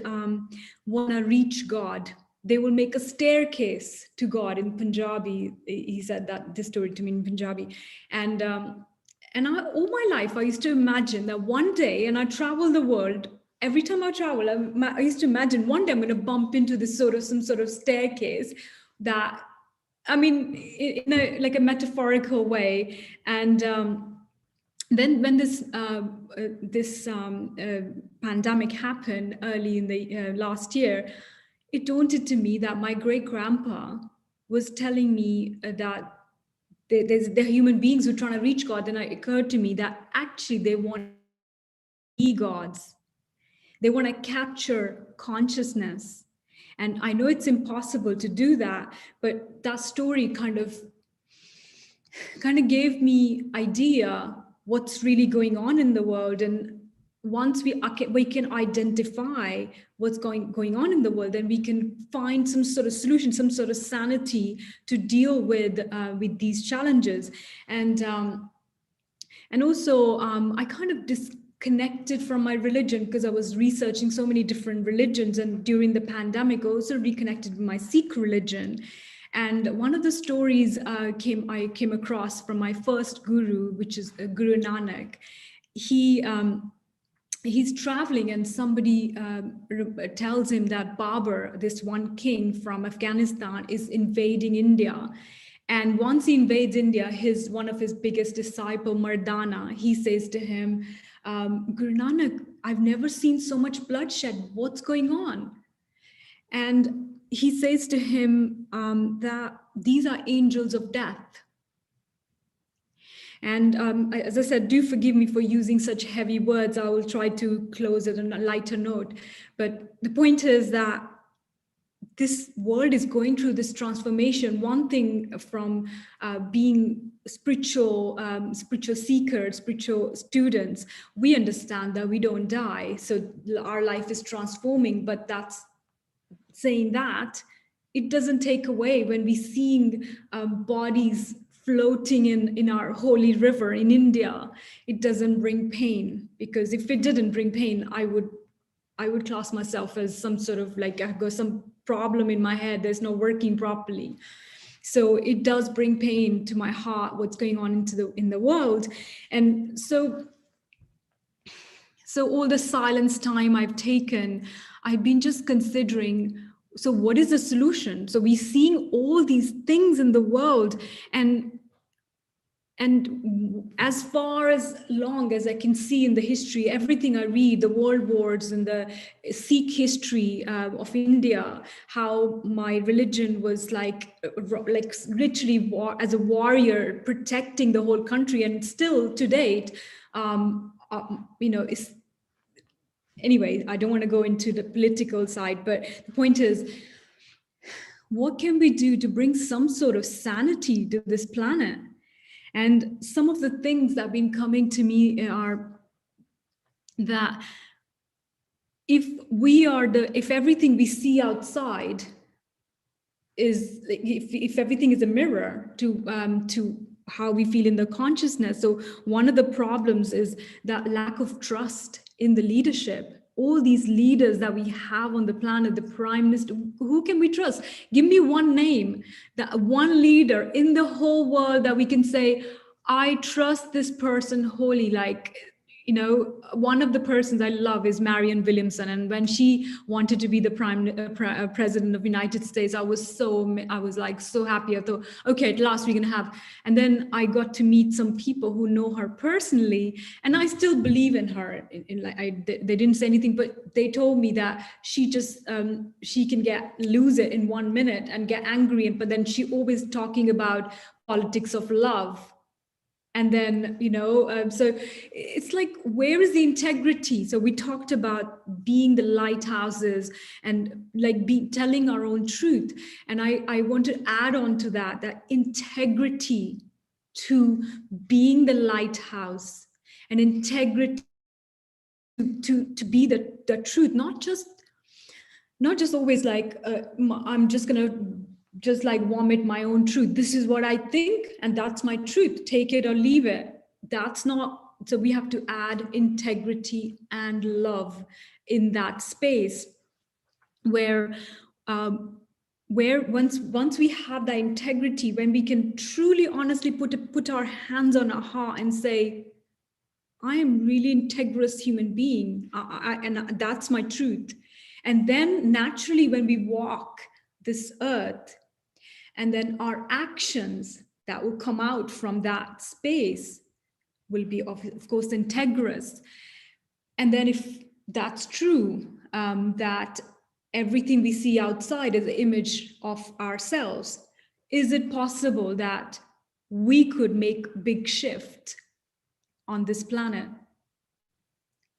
want to reach God. They will make a staircase to God in Punjabi. He said this story to me in Punjabi. And all my life, I used to imagine that one day, and I travel the world, every time I travel, I used to imagine one day I'm going to bump into some sort of staircase that, I mean, in a metaphorical way. And then when this pandemic happened early in the last year, it dawned to me that my great grandpa was telling me that there are human beings who are trying to reach God. And it occurred to me that actually they want to be gods. They want to capture consciousness. And I know it's impossible to do that, but that story kind of gave me idea what's really going on in the world. And once we can identify what's going on in the world, then we can find some sort of solution, some sort of sanity to deal with these challenges. And also I kind of disconnected from my religion because I was researching so many different religions, and during the pandemic I also reconnected with my Sikh religion. And one of the stories I came across from my first guru, which is Guru Nanak. he's traveling, and somebody tells him that Babur, this one king from Afghanistan, is invading India. And once he invades India, one of his biggest disciple, Mardana, he says to him, Guru Nanak, I've never seen so much bloodshed. What's going on? And he says to him that these are angels of death. And as I said, do forgive me for using such heavy words. I will try to close it on a lighter note. But the point is that this world is going through this transformation. One thing from being spiritual seekers, spiritual students, we understand that we don't die. So our life is transforming, but that's saying that it doesn't take away when we seeing bodies floating in our holy river in India. It doesn't bring pain, because if it didn't bring pain, I would class myself as some sort of like I've got some problem in my head. There's no working properly. So it does bring pain to my heart, what's going on in the world. And so all the silence time I've taken, I've been just considering, so what is the solution? So we're seeing all these things in the world, and as far as long as I can see in the history, everything I read, the world wars and the Sikh history of India, how my religion was like literally as a warrior protecting the whole country, and still to date, is. Anyway, I don't want to go into the political side, but the point is, what can we do to bring some sort of sanity to this planet? And some of the things that have been coming to me are that if everything we see outside is, if everything is a mirror to how we feel in the consciousness. So one of the problems is that lack of trust in the leadership. All these leaders that we have on the planet, the prime minister, who can we trust? Give me one name, that one leader in the whole world that we can say, I trust this person wholly. Like, one of the persons I love is Marianne Williamson. And when she wanted to be the president of the United States, I was like so happy. I thought, okay, at last we're going to have. And then I got to meet some people who know her personally, and I still believe in her. They didn't say anything, but they told me that she just she can lose it in 1 minute and get angry, but then she always talking about politics of love. And then, so it's like, where is the integrity? So we talked about being the lighthouses and like telling our own truth. And I want to add on to that integrity to being the lighthouse, and integrity to be the truth, not just always like, I'm just going to just like vomit my own truth. This is what I think, and that's my truth. Take it or leave it. That's not, so we have to add integrity and love in that space where once we have that integrity, when we can truly honestly put our hands on our heart and say, I am really integrous human being, and that's my truth. And then naturally when we walk this earth, and then our actions that will come out from that space will be, of course, integrous. And then if that's true, that everything we see outside is an image of ourselves, is it possible that we could make a big shift on this planet?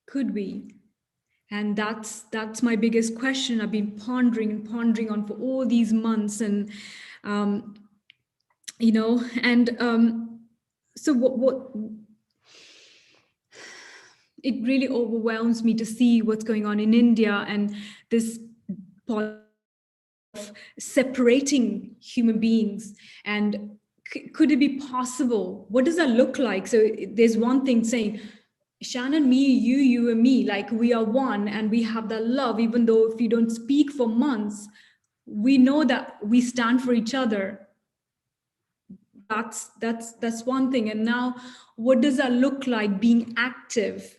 Could we? And that's my biggest question. I've been pondering on for all these months, and so what it really overwhelms me to see what's going on in India, and this of separating human beings. And could it be possible? What does that look like? So there's one thing saying, Shannon, me, you and me, like we are one, and we have that love, even though if you don't speak for months, we know that we stand for each other. that's one thing. And now, what does that look like, being active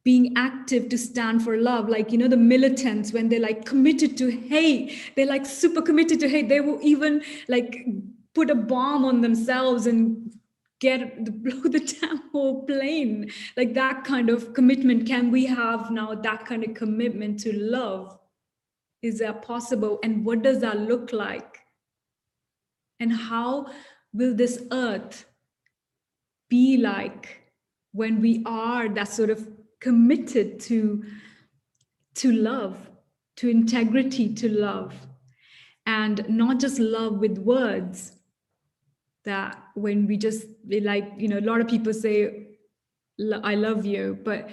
to stand for love? Like, you know, the militants, when they're like committed to hate, they're like super committed to hate, they will even like put a bomb on themselves and blow the damn whole plane. Like that kind of commitment. Can we have now that kind of commitment to love? Is that possible? And what does that look like? And how will this earth be like when we are that sort of committed to love, to integrity, to love, and not just love with words? That when we just, like, you know, a lot of people say, I love you, but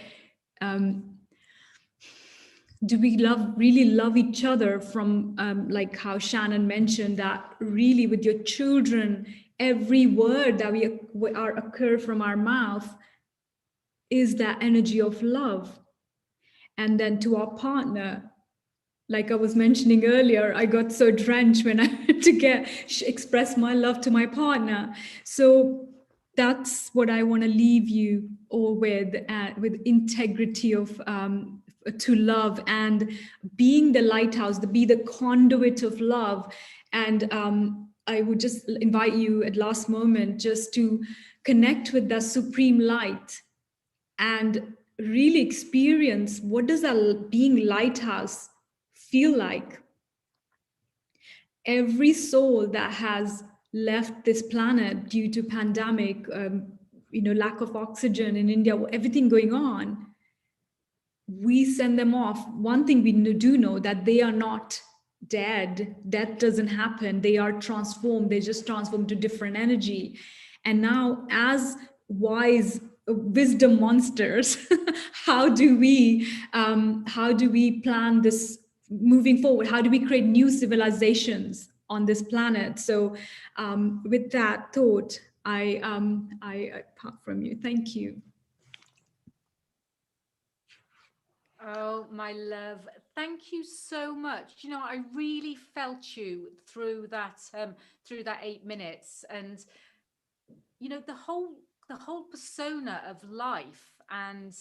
do we really love each other from, like how Shannon mentioned, that really with your children, every word that we occur from our mouth is that energy of love. And then to our partner, like I was mentioning earlier, I got so drenched when I had to express my love to my partner. So that's what I want to leave you all with integrity of to love, and being the lighthouse, be the conduit of love. And I would just invite you at last moment just to connect with the supreme light and really experience what does that being lighthouse feel like. Every soul that has left this planet due to pandemic, you know, lack of oxygen in India, everything going on, we send them off. One thing we do know, that they are not dead. Death doesn't happen. They are transformed. They just transform to different energy. And now, as wise wisdom monsters, how do we plan this moving forward? How do we create new civilizations on this planet? So with that thought, I part from you. Thank you. Oh, my love, thank you so much. You know, I really felt you through that 8 minutes, and you know, the whole persona of life, and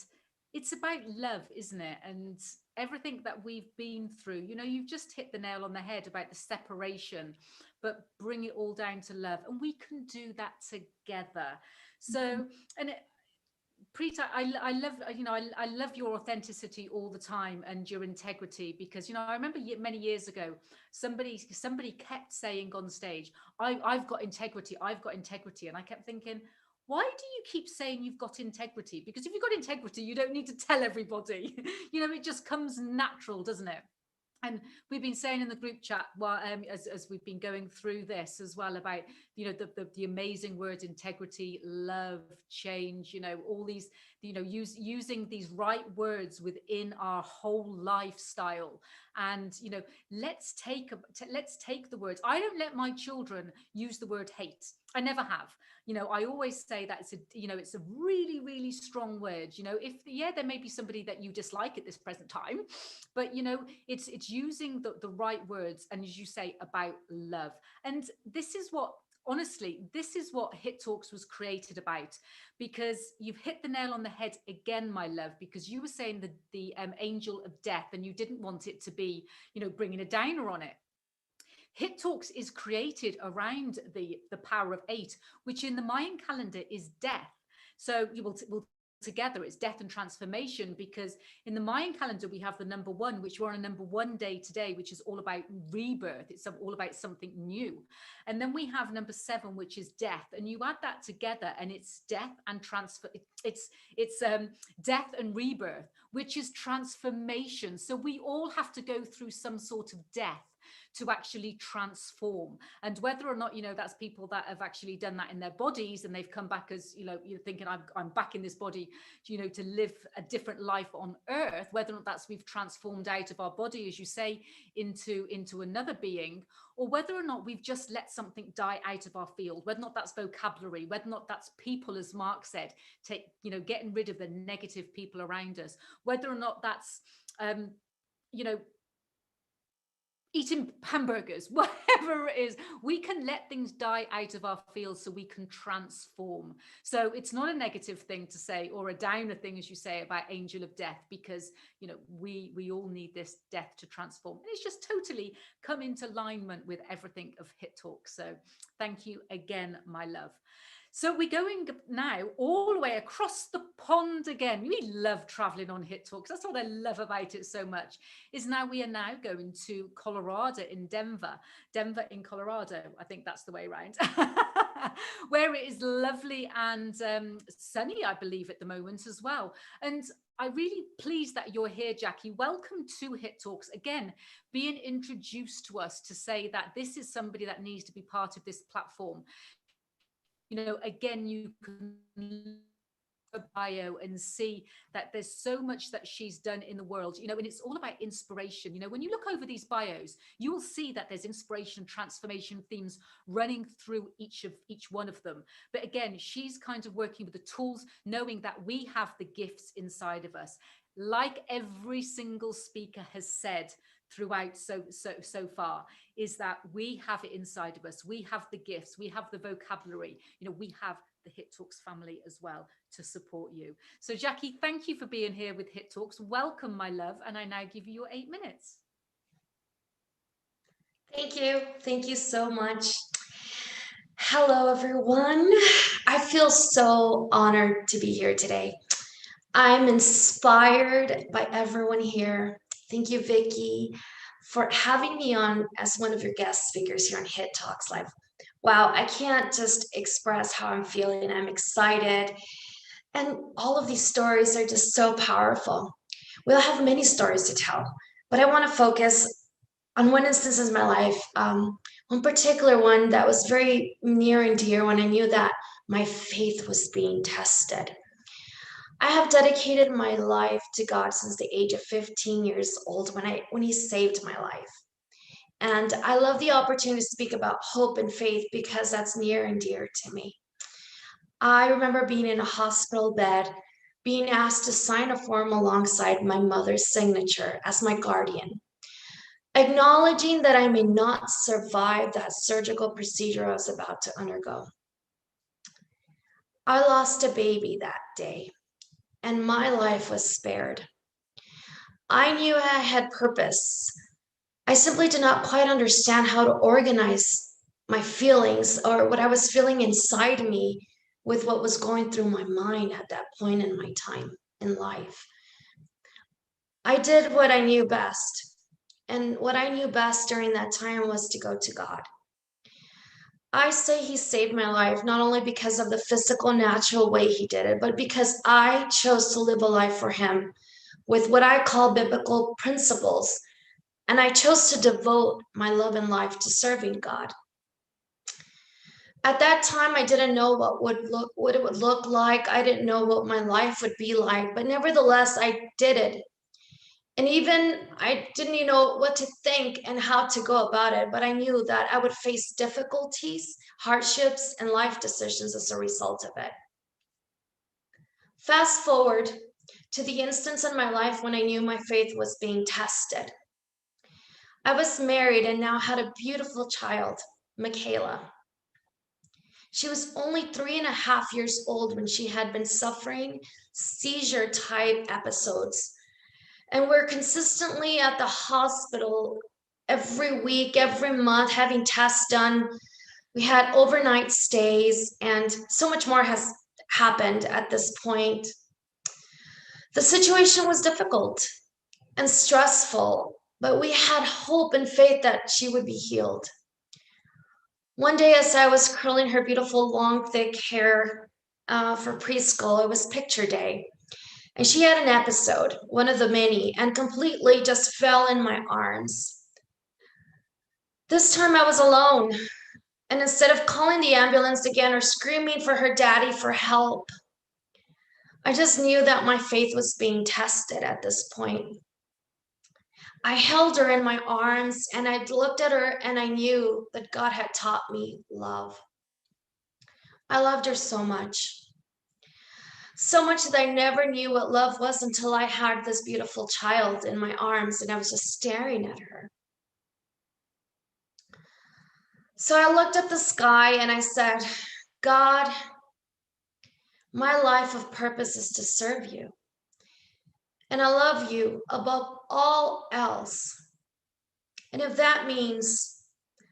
it's about love, isn't it? And everything that we've been through, you know, you've just hit the nail on the head about the separation, but bring it all down to love, and we can do that together. So, and Preeta, I love, you know, I love your authenticity all the time and your integrity, because, you know, I remember many years ago, somebody kept saying on stage, I've got integrity, I've got integrity. And I kept thinking, why do you keep saying you've got integrity? Because if you've got integrity, you don't need to tell everybody. You know, it just comes natural, doesn't it? And we've been saying in the group chat, well, as we've been going through this as well, about, you know, the amazing words integrity, love, change, you know, all these, you know, using these right words within our whole lifestyle. And, you know, let's take the words. I don't let my children use the word hate. I never have. You know, I always say that it's a really, really strong word. You know, there may be somebody that you dislike at this present time, but, you know, it's using the right words, and as you say, about love. And this is what Hit Talks was created about, because you've hit the nail on the head again, my love, because you were saying the angel of death, and you didn't want it to be, you know, bringing a downer on it. Hit Talks is created around the power of 8, which in the Mayan calendar is death. So you will together, it's death and transformation, because in the Mayan calendar we have the number 1, which we're on a number 1 day today, which is all about rebirth. It's all about something new. And then we have number 7, which is death, and you add that together and it's death and it's death and rebirth, which is transformation. So we all have to go through some sort of death to actually transform. And whether or not, you know, that's people that have actually done that in their bodies and they've come back as, you know, you're thinking I'm back in this body, you know, to live a different life on earth, whether or not that's we've transformed out of our body, as you say, into another being, or whether or not we've just let something die out of our field, whether or not that's vocabulary, whether or not that's people, as Mark said, getting rid of the negative people around us, whether or not that's, you know, eating hamburgers, whatever it is, we can let things die out of our field so we can transform. So it's not a negative thing to say, or a downer thing, as you say, about angel of death, because, you know, we all need this death to transform. And it's just totally come into alignment with everything of Hit Talk. So thank you again, my love. So we're going now all the way across the pond again. We love traveling on Hit Talks. That's what I love about it so much, is now we are now going to Colorado, in Denver in Colorado. I think that's the way around, where it is lovely and sunny, I believe, at the moment as well. And I'm really pleased that you're here, Jackie. Welcome to Hit Talks. Again, being introduced to us to say that this is somebody that needs to be part of this platform. You know, again, you can her bio and see that there's so much that she's done in the world, you know, and it's all about inspiration. You know, when you look over these bios, you will see that there's inspiration, transformation themes running through each one of them. But again, she's kind of working with the tools, knowing that we have the gifts inside of us. Like every single speaker has said throughout so far, is that we have it inside of us. We have the gifts, we have the vocabulary, you know, we have the Hit Talks family as well to support you. So Jackie, thank you for being here with Hit Talks. Welcome, my love. And I now give you your 8 minutes. Thank you. Thank you so much. Hello, everyone. I feel so honored to be here today. I'm inspired by everyone here. Thank you, Vicky, for having me on as one of your guest speakers here on Hit Talks Live. Wow, I can't just express how I'm feeling. I'm excited. And all of these stories are just so powerful. We all have many stories to tell, but I want to focus on one instance in my life, one particular one that was very near and dear when I knew that my faith was being tested. I have dedicated my life to God since the age of 15 years old when He saved my life. And I love the opportunity to speak about hope and faith because that's near and dear to me. I remember being in a hospital bed, being asked to sign a form alongside my mother's signature as my guardian, acknowledging that I may not survive that surgical procedure I was about to undergo. I lost a baby that day, and my life was spared. I knew I had purpose. I simply did not quite understand how to organize my feelings or what I was feeling inside me with what was going through my mind at that point in my time in life. I did what I knew best. And what I knew best during that time was to go to God. I say He saved my life, not only because of the physical, natural way He did it, but because I chose to live a life for Him with what I call biblical principles. And I chose to devote my love and life to serving God. At that time, I didn't know what it would look like. I didn't know what my life would be like, but nevertheless, I did it. And even I didn't even know what to think and how to go about it, but I knew that I would face difficulties, hardships, and life decisions as a result of it. Fast forward to the instance in my life when I knew my faith was being tested. I was married and now had a beautiful child, Michaela. She was only 3.5 years old when she had been suffering seizure-type episodes. And we're consistently at the hospital every week, every month, having tests done. We had overnight stays, and so much more has happened at this point. The situation was difficult and stressful, but we had hope and faith that she would be healed. One day, as I was curling her beautiful, long, thick hair for preschool, it was picture day. And she had an episode, one of the many, and completely just fell in my arms. This time I was alone. And instead of calling the ambulance again or screaming for her daddy for help, I just knew that my faith was being tested at this point. I held her in my arms and I looked at her and I knew that God had taught me love. I loved her so much. So much that I never knew what love was until I had this beautiful child in my arms and I was just staring at her. So I looked at the sky and I said, God, my life of purpose is to serve you. And I love you above all else. And if that means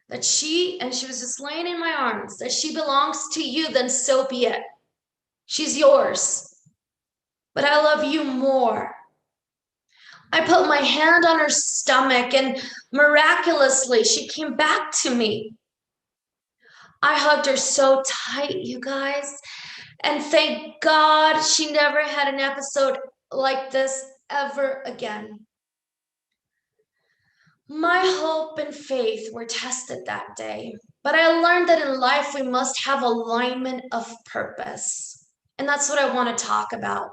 that she was just laying in my arms, that she belongs to you, then so be it. She's yours. But I love you more. I put my hand on her stomach and miraculously she came back to me. I hugged her so tight, you guys. And thank God she never had an episode like this ever again. My hope and faith were tested that day, but I learned that in life we must have alignment of purpose. And that's what I want to talk about.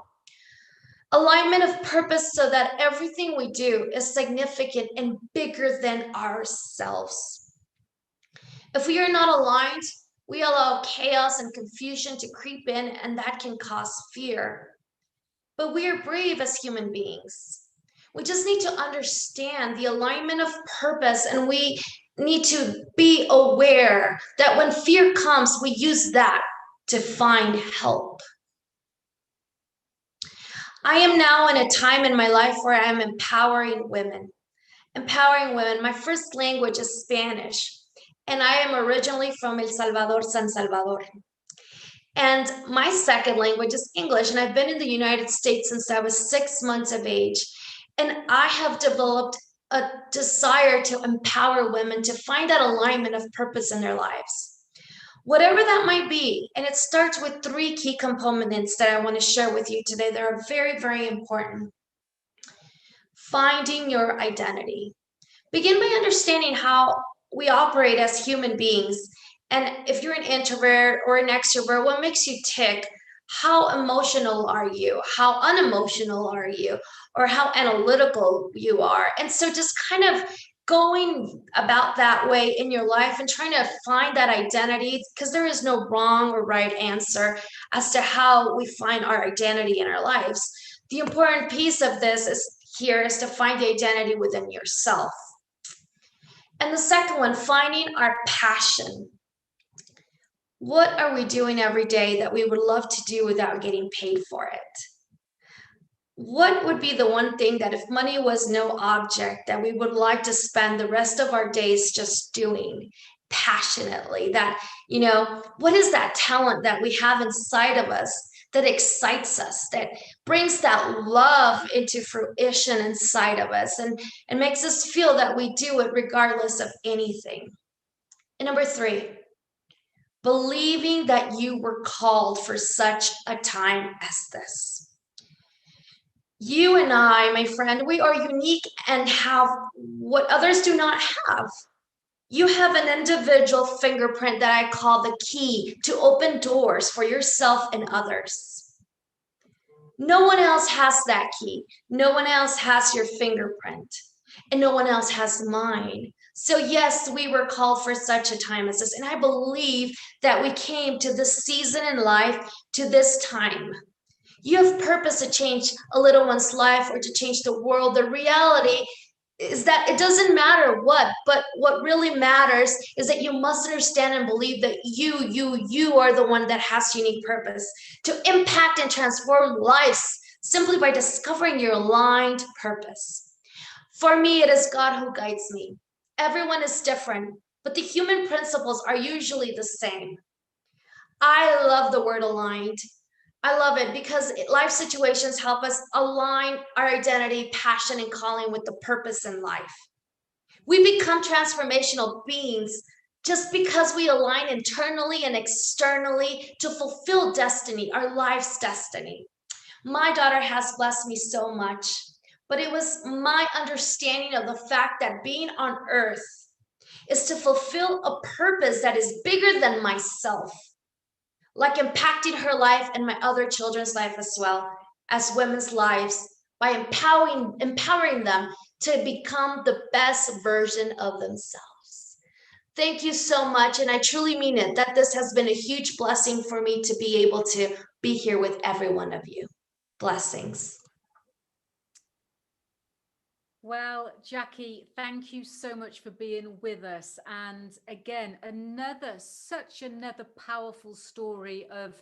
Alignment of purpose so that everything we do is significant and bigger than ourselves. If we are not aligned, we allow chaos and confusion to creep in, and that can cause fear. But we are brave as human beings. We just need to understand the alignment of purpose, and we need to be aware that when fear comes, we use that to find help. I am now in a time in my life where I am empowering women. Empowering women. My first language is Spanish, and I am originally from El Salvador, San Salvador. And my second language is English, and I've been in the United States since I was 6 months of age. And I have developed a desire to empower women to find that alignment of purpose in their lives. Whatever that might be, and it starts with 3 key components that I want to share with you today that are very, very important. Finding your identity. Begin by understanding how we operate as human beings. And if you're an introvert or an extrovert, what makes you tick? How emotional are you? How unemotional are you? Or how analytical you are? And so just kind of going about that way in your life and trying to find that identity, because there is no wrong or right answer as to how we find our identity in our lives. The important piece of this is to find the identity within yourself. And the second one, finding our passion. What are we doing every day that we would love to do without getting paid for it? What would be the one thing that if money was no object that we would like to spend the rest of our days just doing passionately? That, what is that talent that we have inside of us that excites us, that brings that love into fruition inside of us and makes us feel that we do it regardless of anything? And number 3, believing that you were called for such a time as this. You and I, my friend, we are unique and have what others do not have. You have an individual fingerprint that I call the key to open doors for yourself and others. No one else has that key. No one else has your fingerprint, and no one else has mine. So yes, we were called for such a time as this. And I believe that we came to this season in life, to this time. You have purpose to change a little one's life or to change the world. The reality is that it doesn't matter what, but what really matters is that you must understand and believe that you are the one that has unique purpose to impact and transform lives simply by discovering your aligned purpose. For me, it is God who guides me. Everyone is different, but the human principles are usually the same. I love the word aligned. I love it because life situations help us align our identity, passion, and calling with the purpose in life. We become transformational beings just because we align internally and externally to fulfill destiny, our life's destiny. My daughter has blessed me so much, but it was my understanding of the fact that being on earth is to fulfill a purpose that is bigger than myself, like impacting her life and my other children's life as well as women's lives by empowering them to become the best version of themselves. Thank you so much. And I truly mean it, that this has been a huge blessing for me to be able to be here with every one of you. Blessings. Well, Jackie, thank you so much for being with us. And again, such another powerful story of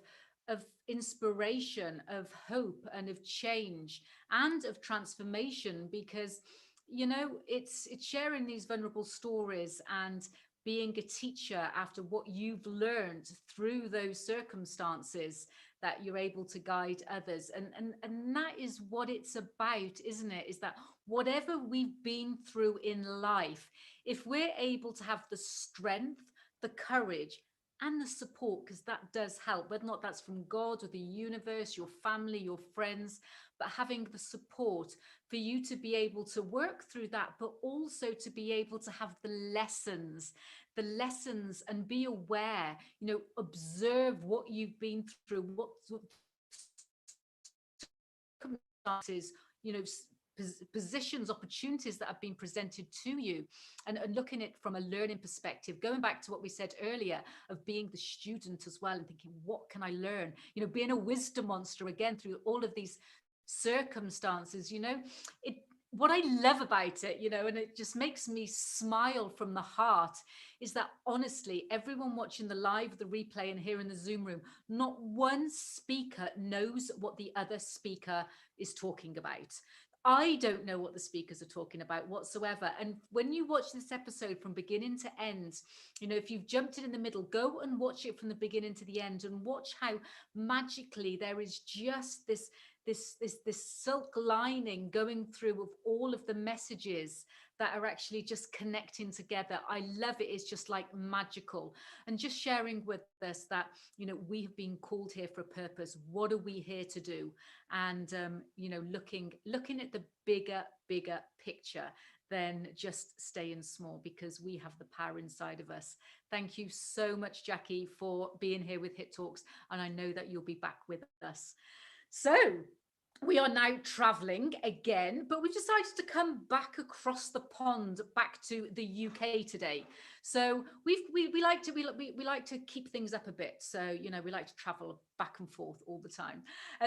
inspiration, of hope, and of change, and of transformation. Because, you know, it's sharing these vulnerable stories and being a teacher after what you've learned through those circumstances, that you're able to guide others. And that is what it's about, isn't it? Is that whatever we've been through in life, if we're able to have the strength, the courage, and the support, because that does help, whether or not that's from God or the universe, your family, your friends, but having the support for you to be able to work through that, but also to be able to have the lessons and be aware, you know, observe what you've been through, what circumstances, you know, positions, opportunities that have been presented to you, and looking at it from a learning perspective, going back to what we said earlier of being the student as well, and thinking, what can I learn? You know, being a wisdom monster again through all of these circumstances, you know, what I love about it, you know, and it just makes me smile from the heart, is that honestly, everyone watching the live, the replay, and here in the Zoom room, not one speaker knows what the other speaker is talking about. I don't know what the speakers are talking about whatsoever. And when you watch this episode from beginning to end, you know, if you've jumped in the middle, go and watch it from the beginning to the end, and watch how magically there is just this silk lining going through of all of the messages that are actually just connecting together. I love it. It's just like magical. And just sharing with us that, you know, we have been called here for a purpose. What are we here to do? And, you know, looking at the bigger picture than just staying small, because we have the power inside of us. Thank you so much, Jackie, for being here with Hit Talks. And I know that you'll be back with us. So we are now traveling again, but we decided to come back across the pond, back to the UK today. So we like to keep things up a bit. So, you know, we like to travel back and forth all the time.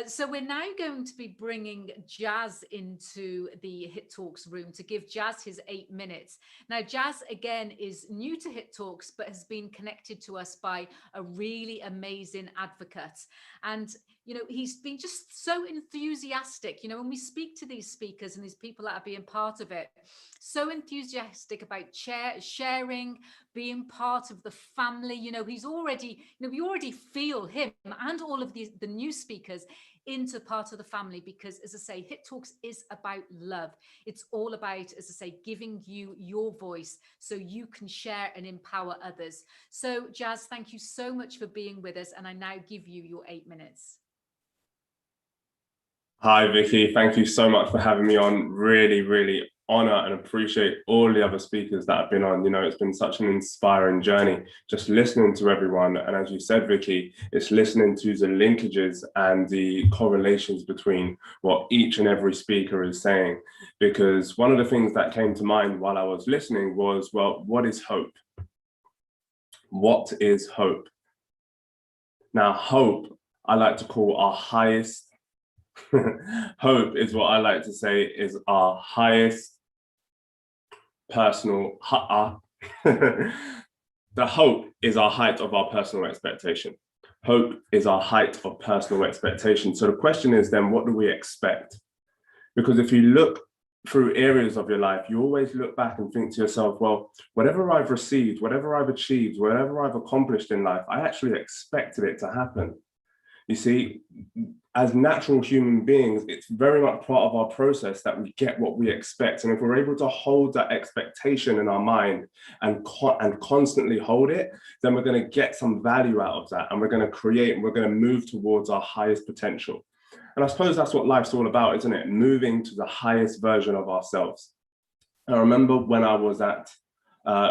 So we're now going to be bringing Jazz into the Hit Talks room to give Jazz his 8 minutes. Now, Jazz, again, is new to Hit Talks, but has been connected to us by a really amazing advocate. And, you know, he's been just so enthusiastic. You know, when we speak to these speakers and these people that are being part of it, so enthusiastic about sharing, being part of the family. You know, he's already, you know, we already feel him and all of the new speakers into part of the family, because, as I say, Hit Talks is about love. It's all about, as I say, giving you your voice so you can share and empower others. So, Jazz, thank you so much for being with us. And I now give you your 8 minutes. Hi, Vicky. Thank you so much for having me on. Really, really honor and appreciate all the other speakers that have been on. You know, it's been such an inspiring journey, just listening to everyone. And as you said, Vicky, it's listening to the linkages and the correlations between what each and every speaker is saying. Because one of the things that came to mind while I was listening was, well, what is hope? What is hope? Now, hope, I like to call our highest hope is what I like to say is our highest personal, the hope is our height of our personal expectation. Hope is our height of personal expectation. So the question is then, what do we expect? Because if you look through areas of your life, you always look back and think to yourself, well, whatever I've received, whatever I've achieved, whatever I've accomplished in life, I actually expected it to happen. You see, as natural human beings, it's very much part of our process that we get what we expect. And if we're able to hold that expectation in our mind and constantly hold it, then we're going to get some value out of that. And we're going to create, and we're going to move towards our highest potential. And I suppose that's what life's all about, isn't it? Moving to the highest version of ourselves. I remember when I was at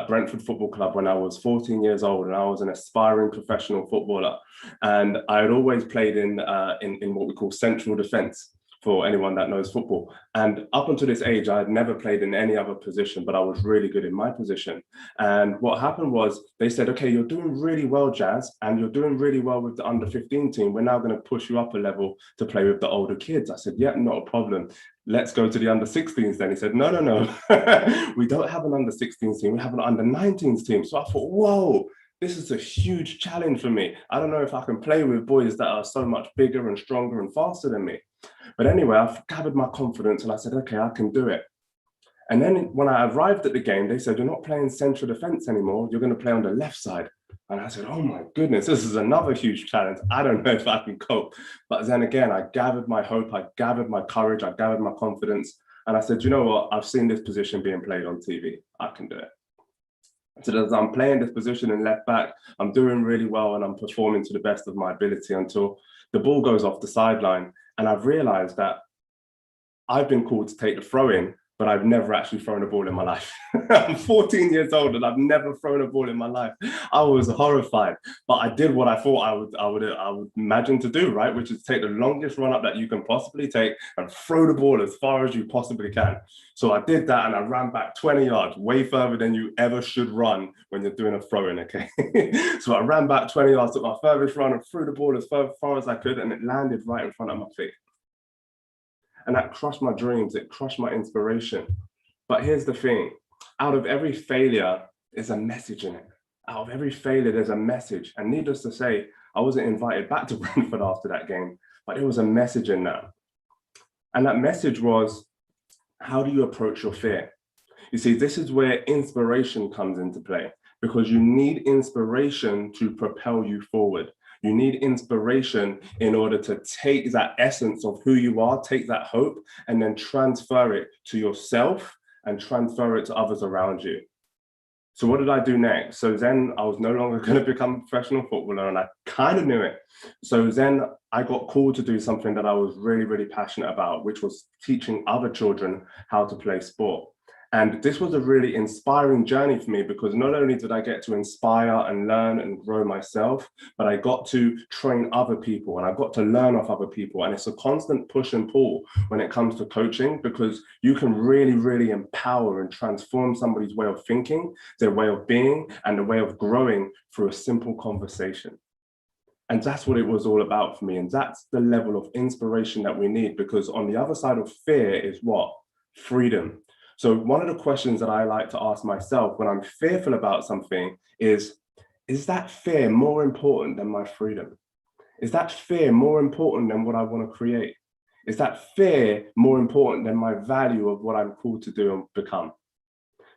Brentford Football Club when I was 14 years old, and I was an aspiring professional footballer, and I had always played in what we call central defence. for anyone that knows football. And up until this age, I had never played in any other position, but I was really good in my position. And what happened was they said, okay, you're doing really well, Jazz, and you're doing really well with the under 15 team. We're now going to push you up a level to play with the older kids. I said, yeah, not a problem. Let's go to the under 16s then. He said, no, no, no. We don't have an under 16s team. We have an under 19s team. So I thought, whoa, this is a huge challenge for me. I don't know if I can play with boys that are so much bigger and stronger and faster than me. But anyway, I've gathered my confidence and I said, okay, I can do it. And then when I arrived at the game, they said, you're not playing central defense anymore. You're going to play on the left side. And I said, oh my goodness, this is another huge challenge. I don't know if I can cope. But then again, I gathered my hope, I gathered my courage, I gathered my confidence. And I said, you know what? I've seen this position being played on TV. I can do it. So as I'm playing this position in left back, I'm doing really well and I'm performing to the best of my ability until the ball goes off the sideline. And I've realized that I've been called to take the throw in, but I've never actually thrown a ball in my life. I'm 14 years old and I've never thrown a ball in my life. I was horrified, but I did what I thought I would imagine to do, right? Which is take the longest run up that you can possibly take and throw the ball as far as you possibly can. So I did that and I ran back 20 yards, way further than you ever should run when you're doing a throw in, okay? So I ran back 20 yards, took my furthest run and threw the ball as far as I could, and it landed right in front of my feet. And that crushed my dreams, it crushed my inspiration. But here's the thing, out of every failure, there's a message in it. Out of every failure, there's a message. And needless to say, I wasn't invited back to Brentford after that game, but there was a message in that. And that message was, how do you approach your fear? You see, this is where inspiration comes into play, because you need inspiration to propel you forward. You need inspiration in order to take that essence of who you are, take that hope, and then transfer it to yourself and transfer it to others around you. So what did I do next? So then I was no longer going to become a professional footballer, and I kind of knew it. So then I got called to do something that I was really, really passionate about, which was teaching other children how to play sport. And this was a really inspiring journey for me, because not only did I get to inspire and learn and grow myself, but I got to train other people and I got to learn off other people. And it's a constant push and pull when it comes to coaching, because you can really, really empower and transform somebody's way of thinking, their way of being, and the way of growing through a simple conversation. And that's what it was all about for me. And that's the level of inspiration that we need, because on the other side of fear is what? Freedom. So one of the questions that I like to ask myself when I'm fearful about something is that fear more important than my freedom? Is that fear more important than what I want to create? Is that fear more important than my value of what I'm called to do and become?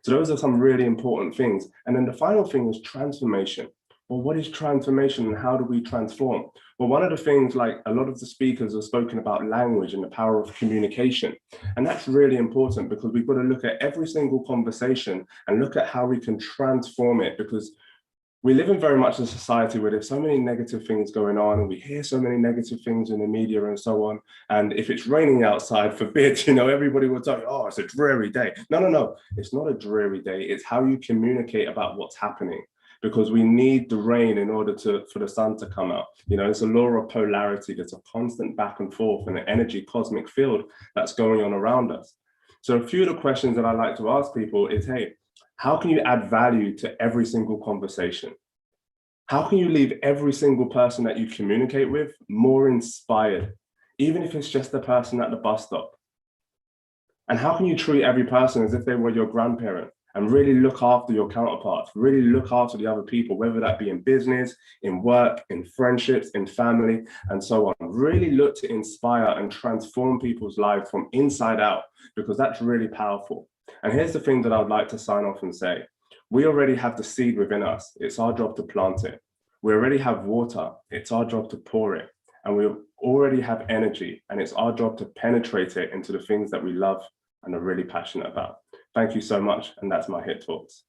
So those are some really important things. And then the final thing is transformation. Well, what is transformation and how do we transform? Well, one of the things, like a lot of the speakers have spoken about language and the power of communication. And that's really important, because we've got to look at every single conversation and look at how we can transform it, because we live in very much a society where there's so many negative things going on, and we hear so many negative things in the media and so on. And if it's raining outside, forbid, everybody will tell you, oh, it's a dreary day. No, it's not a dreary day. It's how you communicate about what's happening. Because we need the rain in order for the sun to come out. It's a law of polarity. There's a constant back and forth and an energy cosmic field that's going on around us. So a few of the questions that I like to ask people is, hey, how can you add value to every single conversation? How can you leave every single person that you communicate with more inspired, even if it's just the person at the bus stop? And how can you treat every person as if they were your grandparent? And really look after your counterparts, really look after the other people, whether that be in business, in work, in friendships, in family, and so on. Really look to inspire and transform people's lives from inside out, because that's really powerful. And here's the thing that I would like to sign off and say. We already have the seed within us. It's our job to plant it. We already have water. It's our job to pour it. And we already have energy, and it's our job to penetrate it into the things that we love and are really passionate about. Thank you so much. And that's my HIT Talks.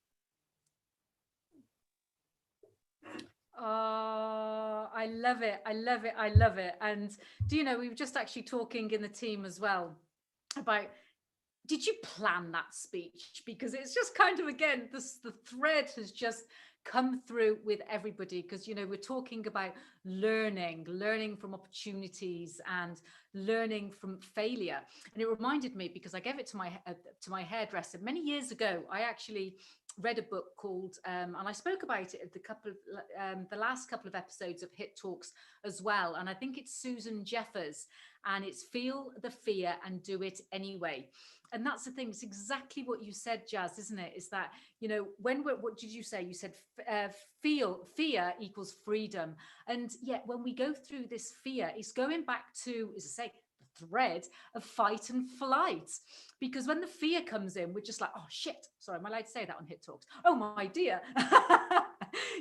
I love it. I love it. I love it. And we were just actually talking in the team as well about, did you plan that speech? Because it's just kind of, again, the thread has just come through with everybody, because, you know, we're talking about learning from opportunities and learning from failure. And it reminded me, because I gave it to my hairdresser many years ago. I actually read a book called, and I spoke about it at the last couple of episodes of Hit Talks as well. And I think it's Susan Jeffers, and it's Feel the Fear and Do It Anyway. And that's the thing. It's exactly what you said, Jazz, isn't it? Is that, you know, what did you say? You said fear equals freedom. And yet when we go through this fear, it's going back to, as I say, the thread of fight and flight. Because when the fear comes in, we're just like, oh shit, sorry, am I allowed to say that on Hit Talks? Oh my dear.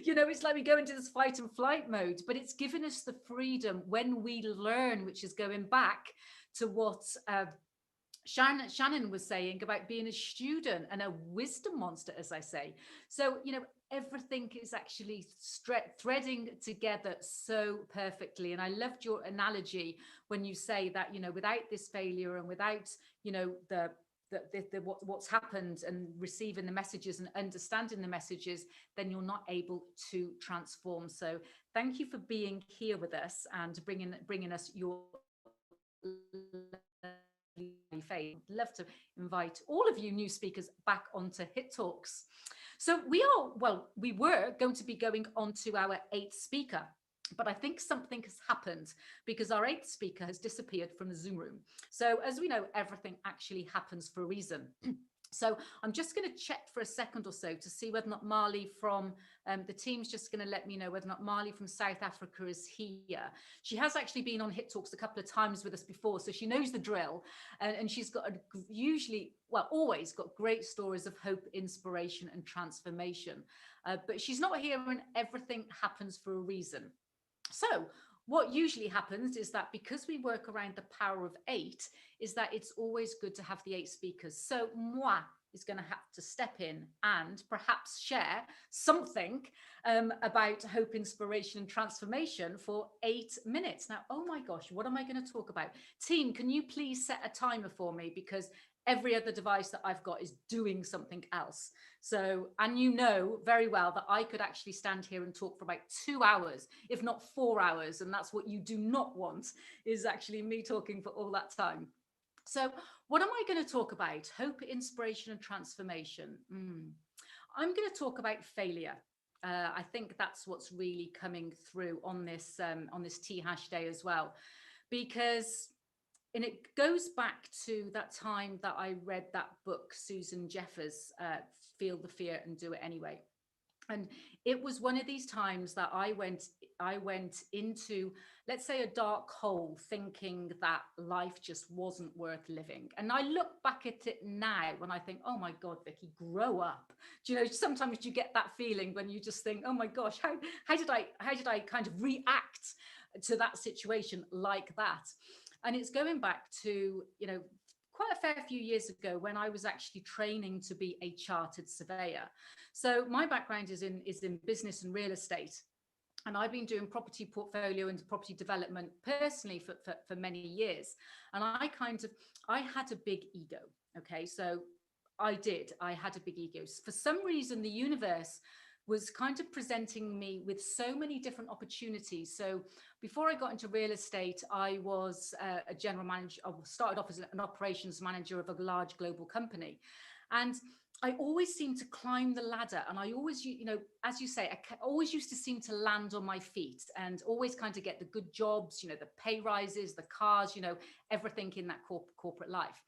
You know, it's like we go into this fight and flight mode, but it's given us the freedom when we learn, which is going back to what Shannon was saying about being a student and a wisdom monster, as I say. So, you know, everything is actually threading together so perfectly. And I loved your analogy when you say that, you know, without this failure and without, you know, what's happened and receiving the messages and understanding the messages, then you're not able to transform. So thank you for being here with us and bringing us your faith. I'd love to invite all of you new speakers back onto Hit Talks. So we were going to be going on to our 8th speaker, but I think something has happened because our 8th speaker has disappeared from the Zoom room. So as we know, everything actually happens for a reason. So I'm just going to check for a second or so to see whether or not Marley from the team's just going to let me know whether or not Marley from South Africa is here. She has actually been on Hit Talks a couple of times with us before, so she knows the drill, and she's got always got great stories of hope, inspiration and transformation. But she's not here, and everything happens for a reason. So what usually happens is that because we work around the power of 8, is that it's always good to have the 8 speakers. So moi is going to have to step in and perhaps share something about hope, inspiration and transformation for 8 minutes. Now, oh my gosh, what am I going to talk about? Team, can you please set a timer for me? Because every other device that I've got is doing something else. So, and you know very well that I could actually stand here and talk for about 2 hours, if not 4 hours. And that's what you do not want, is actually me talking for all that time. So what am I going to talk about? Hope, inspiration and transformation. I'm going to talk about failure. I think that's what's really coming through on this Tea Hash Day as well, because and it goes back to that time that I read that book, Susan Jeffers, Feel the Fear and Do It Anyway. And it was one of these times that I went into, let's say, a dark hole, thinking that life just wasn't worth living. And I look back at it now when I think, oh my God, Vicky, grow up. Do you know, sometimes you get that feeling when you just think, oh my gosh, how did I kind of react to that situation like that? And it's going back to, you know, quite a fair few years ago when I was actually training to be a chartered surveyor. So my background is in business and real estate. And I've been doing property portfolio and property development personally for many years. And I had a big ego. Okay, so I had a big ego. For some reason, the universe was kind of presenting me with so many different opportunities. So before I got into real estate, I was a general manager. I started off as an operations manager of a large global company. And I always seemed to climb the ladder. And I always, you know, as you say, I always used to seem to land on my feet and always kind of get the good jobs, you know, the pay rises, the cars, you know, everything in that corporate life.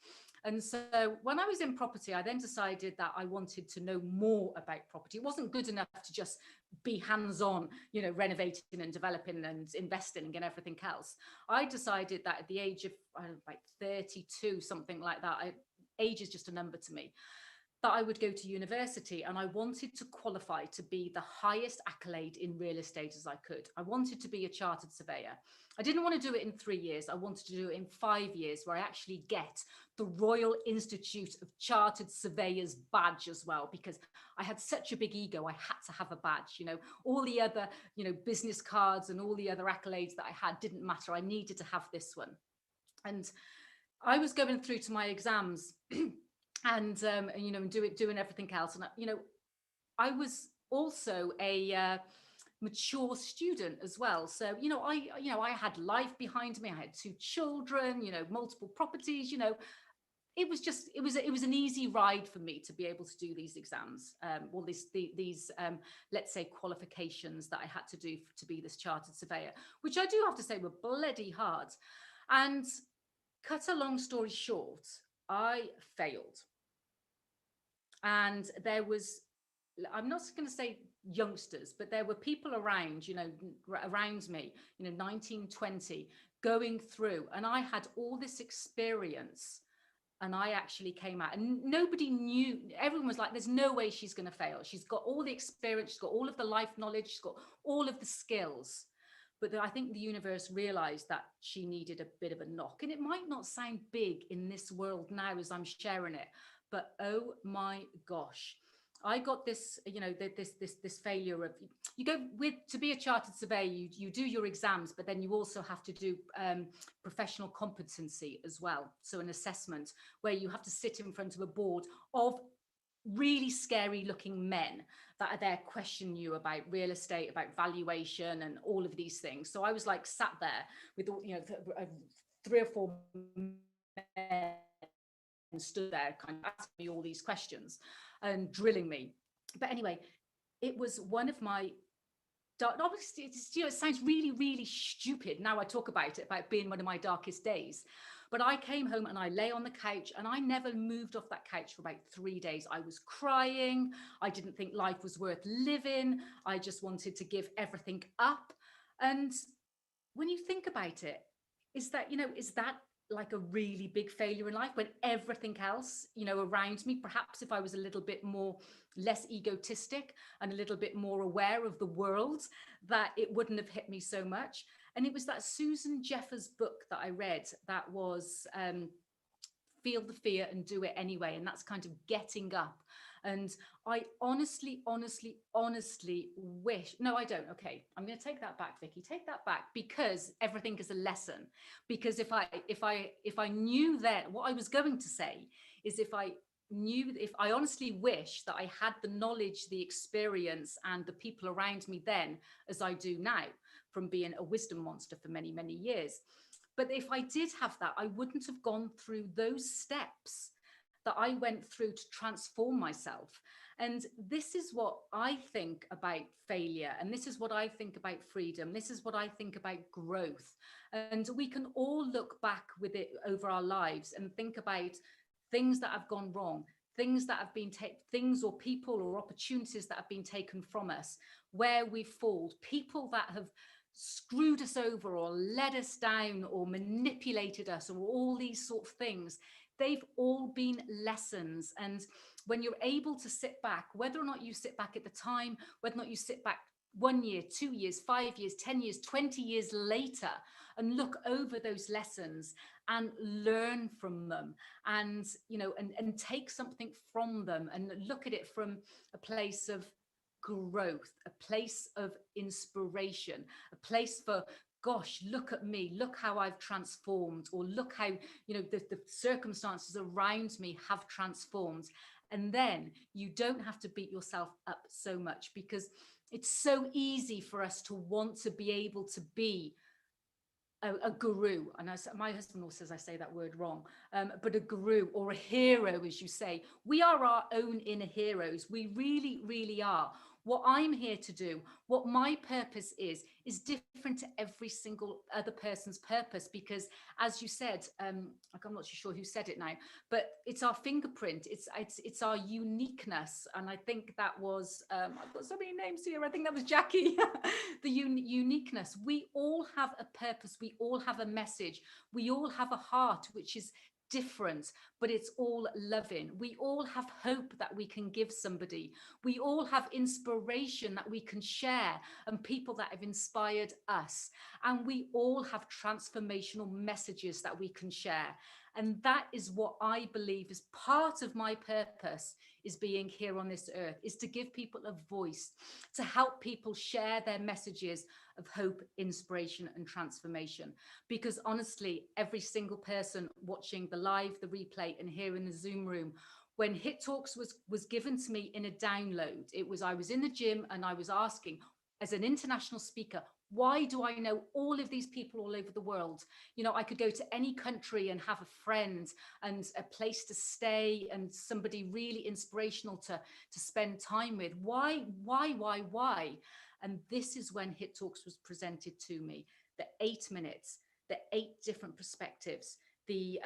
And so when I was in property, I then decided that I wanted to know more about property. It wasn't good enough to just be hands-on, you know, renovating and developing and investing and everything else. I decided that at the age of like 32, something like that, age is just a number to me, that I would go to university, and I wanted to qualify to be the highest accolade in real estate as I could. I wanted to be a chartered surveyor. I didn't want to do it in 3 years. I wanted to do it in 5 years, where I actually get the Royal Institute of Chartered Surveyors badge as well, because I had such a big ego. I had to have a badge, you know, all the other, you know, business cards and all the other accolades that I had didn't matter. I needed to have this one. And I was going through to my exams and you know, doing everything else. And, you know, I was also a mature student as well. So, I had life behind me. I had 2 children, multiple properties, it was an easy ride for me to be able to do these exams, or these let's say qualifications that I had to do to be this chartered surveyor, which I do have to say were bloody hard. And cut a long story short, I failed. And there was, I'm not going to say youngsters, but there were people around, around me, 19, 20, going through, and I had all this experience. And I actually came out, and nobody knew. Everyone was like, there's no way she's going to fail. She's got all the experience, she's got all of the life knowledge, she's got all of the skills. But I think the universe realized that she needed a bit of a knock. And it might not sound big in this world now as I'm sharing it, but oh my gosh, I got this, this failure of, you go with, to be a chartered surveyor, you do your exams, but then you also have to do professional competency as well. So an assessment where you have to sit in front of a board of really scary looking men that are there questioning you about real estate, about valuation and all of these things. So I was like sat there with all, 3 or 4 men stood there kind of asking me all these questions and drilling me. But anyway, it was one of my obviously it sounds really, really stupid now I talk about it, about being one of my darkest days. But I came home and I lay on the couch and I never moved off that couch for about 3 days. I was crying. I didn't think life was worth living. I just wanted to give everything up. And when you think about it, is that like a really big failure in life when everything else, around me, perhaps if I was a little bit less egotistic and a little bit more aware of the world, that it wouldn't have hit me so much. And it was that Susan Jeffers book that I read that was Feel the Fear and Do It Anyway. And that's kind of getting up. And I honestly wish, no, I don't. Okay, I'm going to take that back, Vicky, take that back, because everything is a lesson. Because if I knew then, what I was going to say is if I honestly wish that I had the knowledge, the experience and the people around me then as I do now, from being a wisdom monster for many, many years. But if I did have that, I wouldn't have gone through those steps that I went through to transform myself. And this is what I think about failure. And this is what I think about freedom. This is what I think about growth. And we can all look back with it over our lives and think about things that have gone wrong, things that have been things or people or opportunities that have been taken from us, where we've fallen, people that have screwed us over or led us down or manipulated us, or all these sort of things. They've all been lessons. And when you're able to sit back, whether or not you sit back at the time, whether or not you sit back 1 year, 2 years, 5 years, 10 years, 20 years later, and look over those lessons and learn from them, and and take something from them and look at it from a place of growth, a place of inspiration, a place for, gosh, look at me, look how I've transformed, or look how, the circumstances around me have transformed. And then you don't have to beat yourself up so much, because it's so easy for us to want to be able to be a guru. And my husband also says I say that word wrong, but a guru or a hero, as you say. We are our own inner heroes. We really, really are. What I'm here to do, what my purpose is different to every single other person's purpose, because as you said, I'm not too sure who said it now, but it's our fingerprint, it's our uniqueness. And I think that was, I've got so many names here, I think that was Jackie, the uniqueness. We all have a purpose, we all have a message, we all have a heart which is different, but it's all loving. We all have hope that we can give somebody. We all have inspiration that we can share, and people that have inspired us. And we all have transformational messages that we can share. And that is what I believe is part of my purpose, is being here on this earth, is to give people a voice, to help people share their messages of hope, inspiration, and transformation. Because honestly, every single person watching the live, the replay, and here in the Zoom room, when Hit Talks was given to me in a download. I was in the gym and I was asking, as an international speaker, why do I know all of these people all over the world? You know, I could go to any country and have a friend and a place to stay and somebody really inspirational to spend time with. Why? And this is when Hit Talks was presented to me. The 8 minutes, the 8 different perspectives, the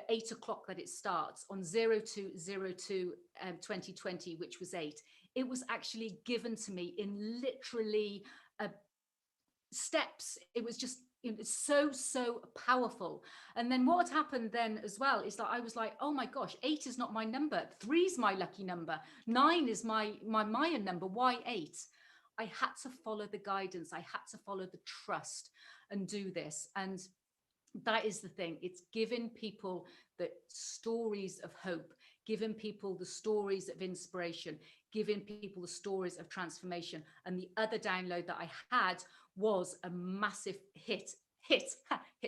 8 o'clock that it starts on 02/02/2020, which was 8. It was actually given to me in literally steps. It was just so powerful. And then what happened then as well is that I was like, oh my gosh, 8 is not my number. 3 is my lucky number. 9 is my Mayan number. Why 8? I had to follow the guidance. I had to follow the trust and do this. And that is the thing. It's giving people the stories of hope, giving people the stories of inspiration, giving people the stories of transformation. And the other download that I had was a massive hit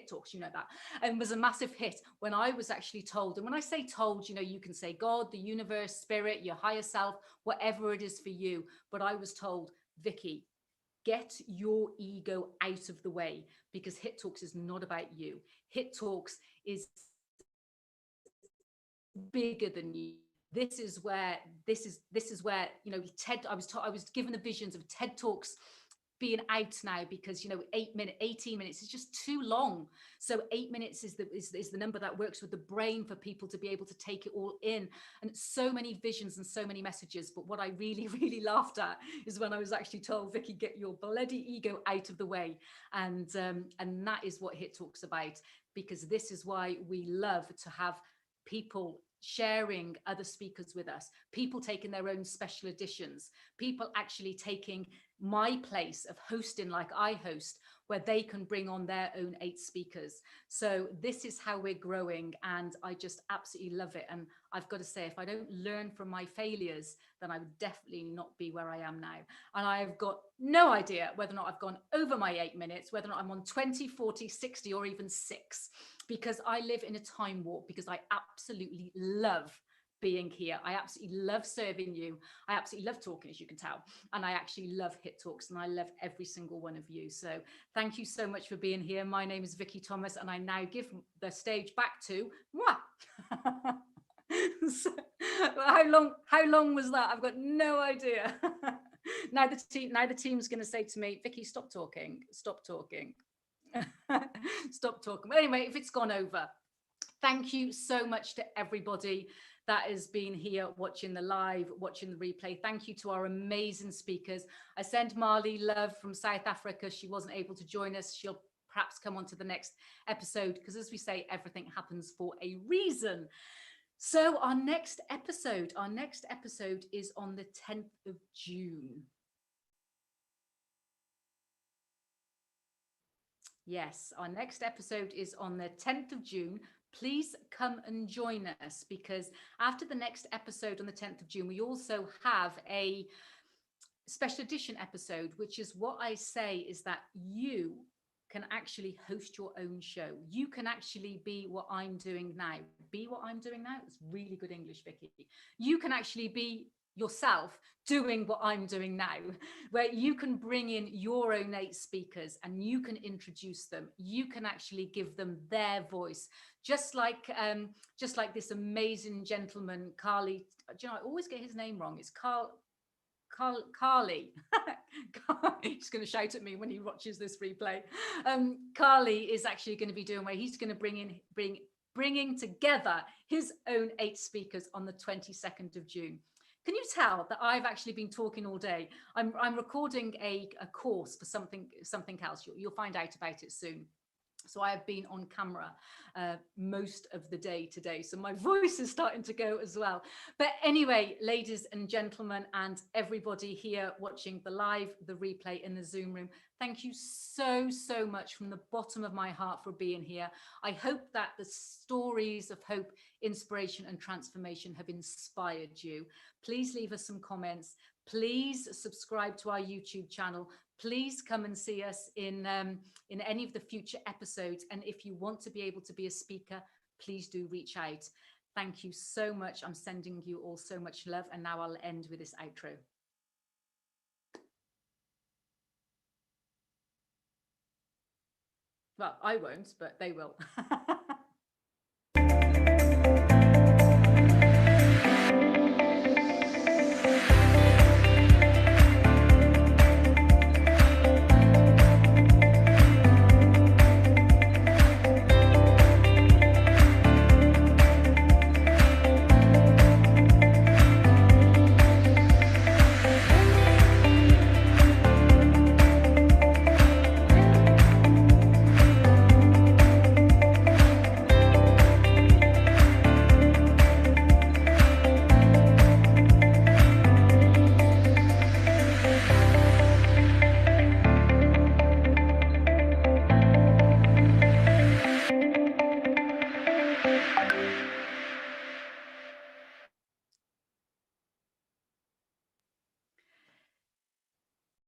Talks, you know that, and was a massive hit when I was actually told. And when I say told, you know, you can say God, the universe, spirit, your higher self, whatever it is for you. But I was told, Vicky, get your ego out of the way, because Hit Talks is not about you. Hit Talks is bigger than you. This is where, you know, TED, I was given the visions of TED Talks being out now, because, you know, 18 minutes is just too long. So 8 minutes is the number that works with the brain for people to be able to take it all in. And so many visions and so many messages. But what I really laughed at is when I was actually told, Vicky, get your bloody ego out of the way. And that is what Hit Talks about, because this is why we love to have people sharing other speakers with us, people taking their own special editions, people actually taking my place of hosting like I host, where they can bring on their own 8 speakers. So this is how we're growing, and I just absolutely love it. And I've got to say, if I don't learn from my failures, then I would definitely not be where I am now. And I've got no idea whether or not I've gone over my 8 minutes, whether or not I'm on 20, 40, 60, or even 6, because I live in a time warp, because I absolutely love being here. I absolutely love serving you. I absolutely love talking, as you can tell. And I actually love Hit Talks, and I love every single one of you. So thank you so much for being here. My name is Vicky Thomas, and I now give the stage back to moi. So, how long was that? I've got no idea. Now the team's going to say to me, Vicky, stop talking. Stop talking. Stop talking. But anyway, if it's gone over, thank you so much to everybody that has been here watching the live, watching the replay. Thank you to our amazing speakers. I send Marley love from South Africa. She wasn't able to join us. She'll perhaps come on to the next episode, because as we say, everything happens for a reason. So our next episode is on the 10th of June. Yes, our next episode is on the 10th of June. Please come and join us, because after the next episode on the 10th of June, we also have a special edition episode, which is what I say is that you can actually host your own show. You can actually be what I'm doing now. Be what I'm doing now. It's really good English, Vicky. You can actually be yourself doing what I'm doing now, where you can bring in your own 8 speakers and you can introduce them. You can actually give them their voice, just like this amazing gentleman, Carly. Do you know, I always get his name wrong. It's Carly. He's going to shout at me when he watches this replay. Carly is actually going to be doing where he's going to bringing together his own 8 speakers on the 22nd of June. Can you tell that I've actually been talking all day? I'm recording a course for something else. You'll find out about it soon. So I have been on camera most of the day today. So my voice is starting to go as well. But anyway, ladies and gentlemen, and everybody here watching the live, the replay in the Zoom room, thank you so much from the bottom of my heart for being here. I hope that the stories of hope, inspiration and transformation have inspired you. Please leave us some comments. Please subscribe to our YouTube channel. Please come and see us in any of the future episodes. And if you want to be able to be a speaker, please do reach out. Thank you so much. I'm sending you all so much love. And now I'll end with this outro. Well, I won't, but they will.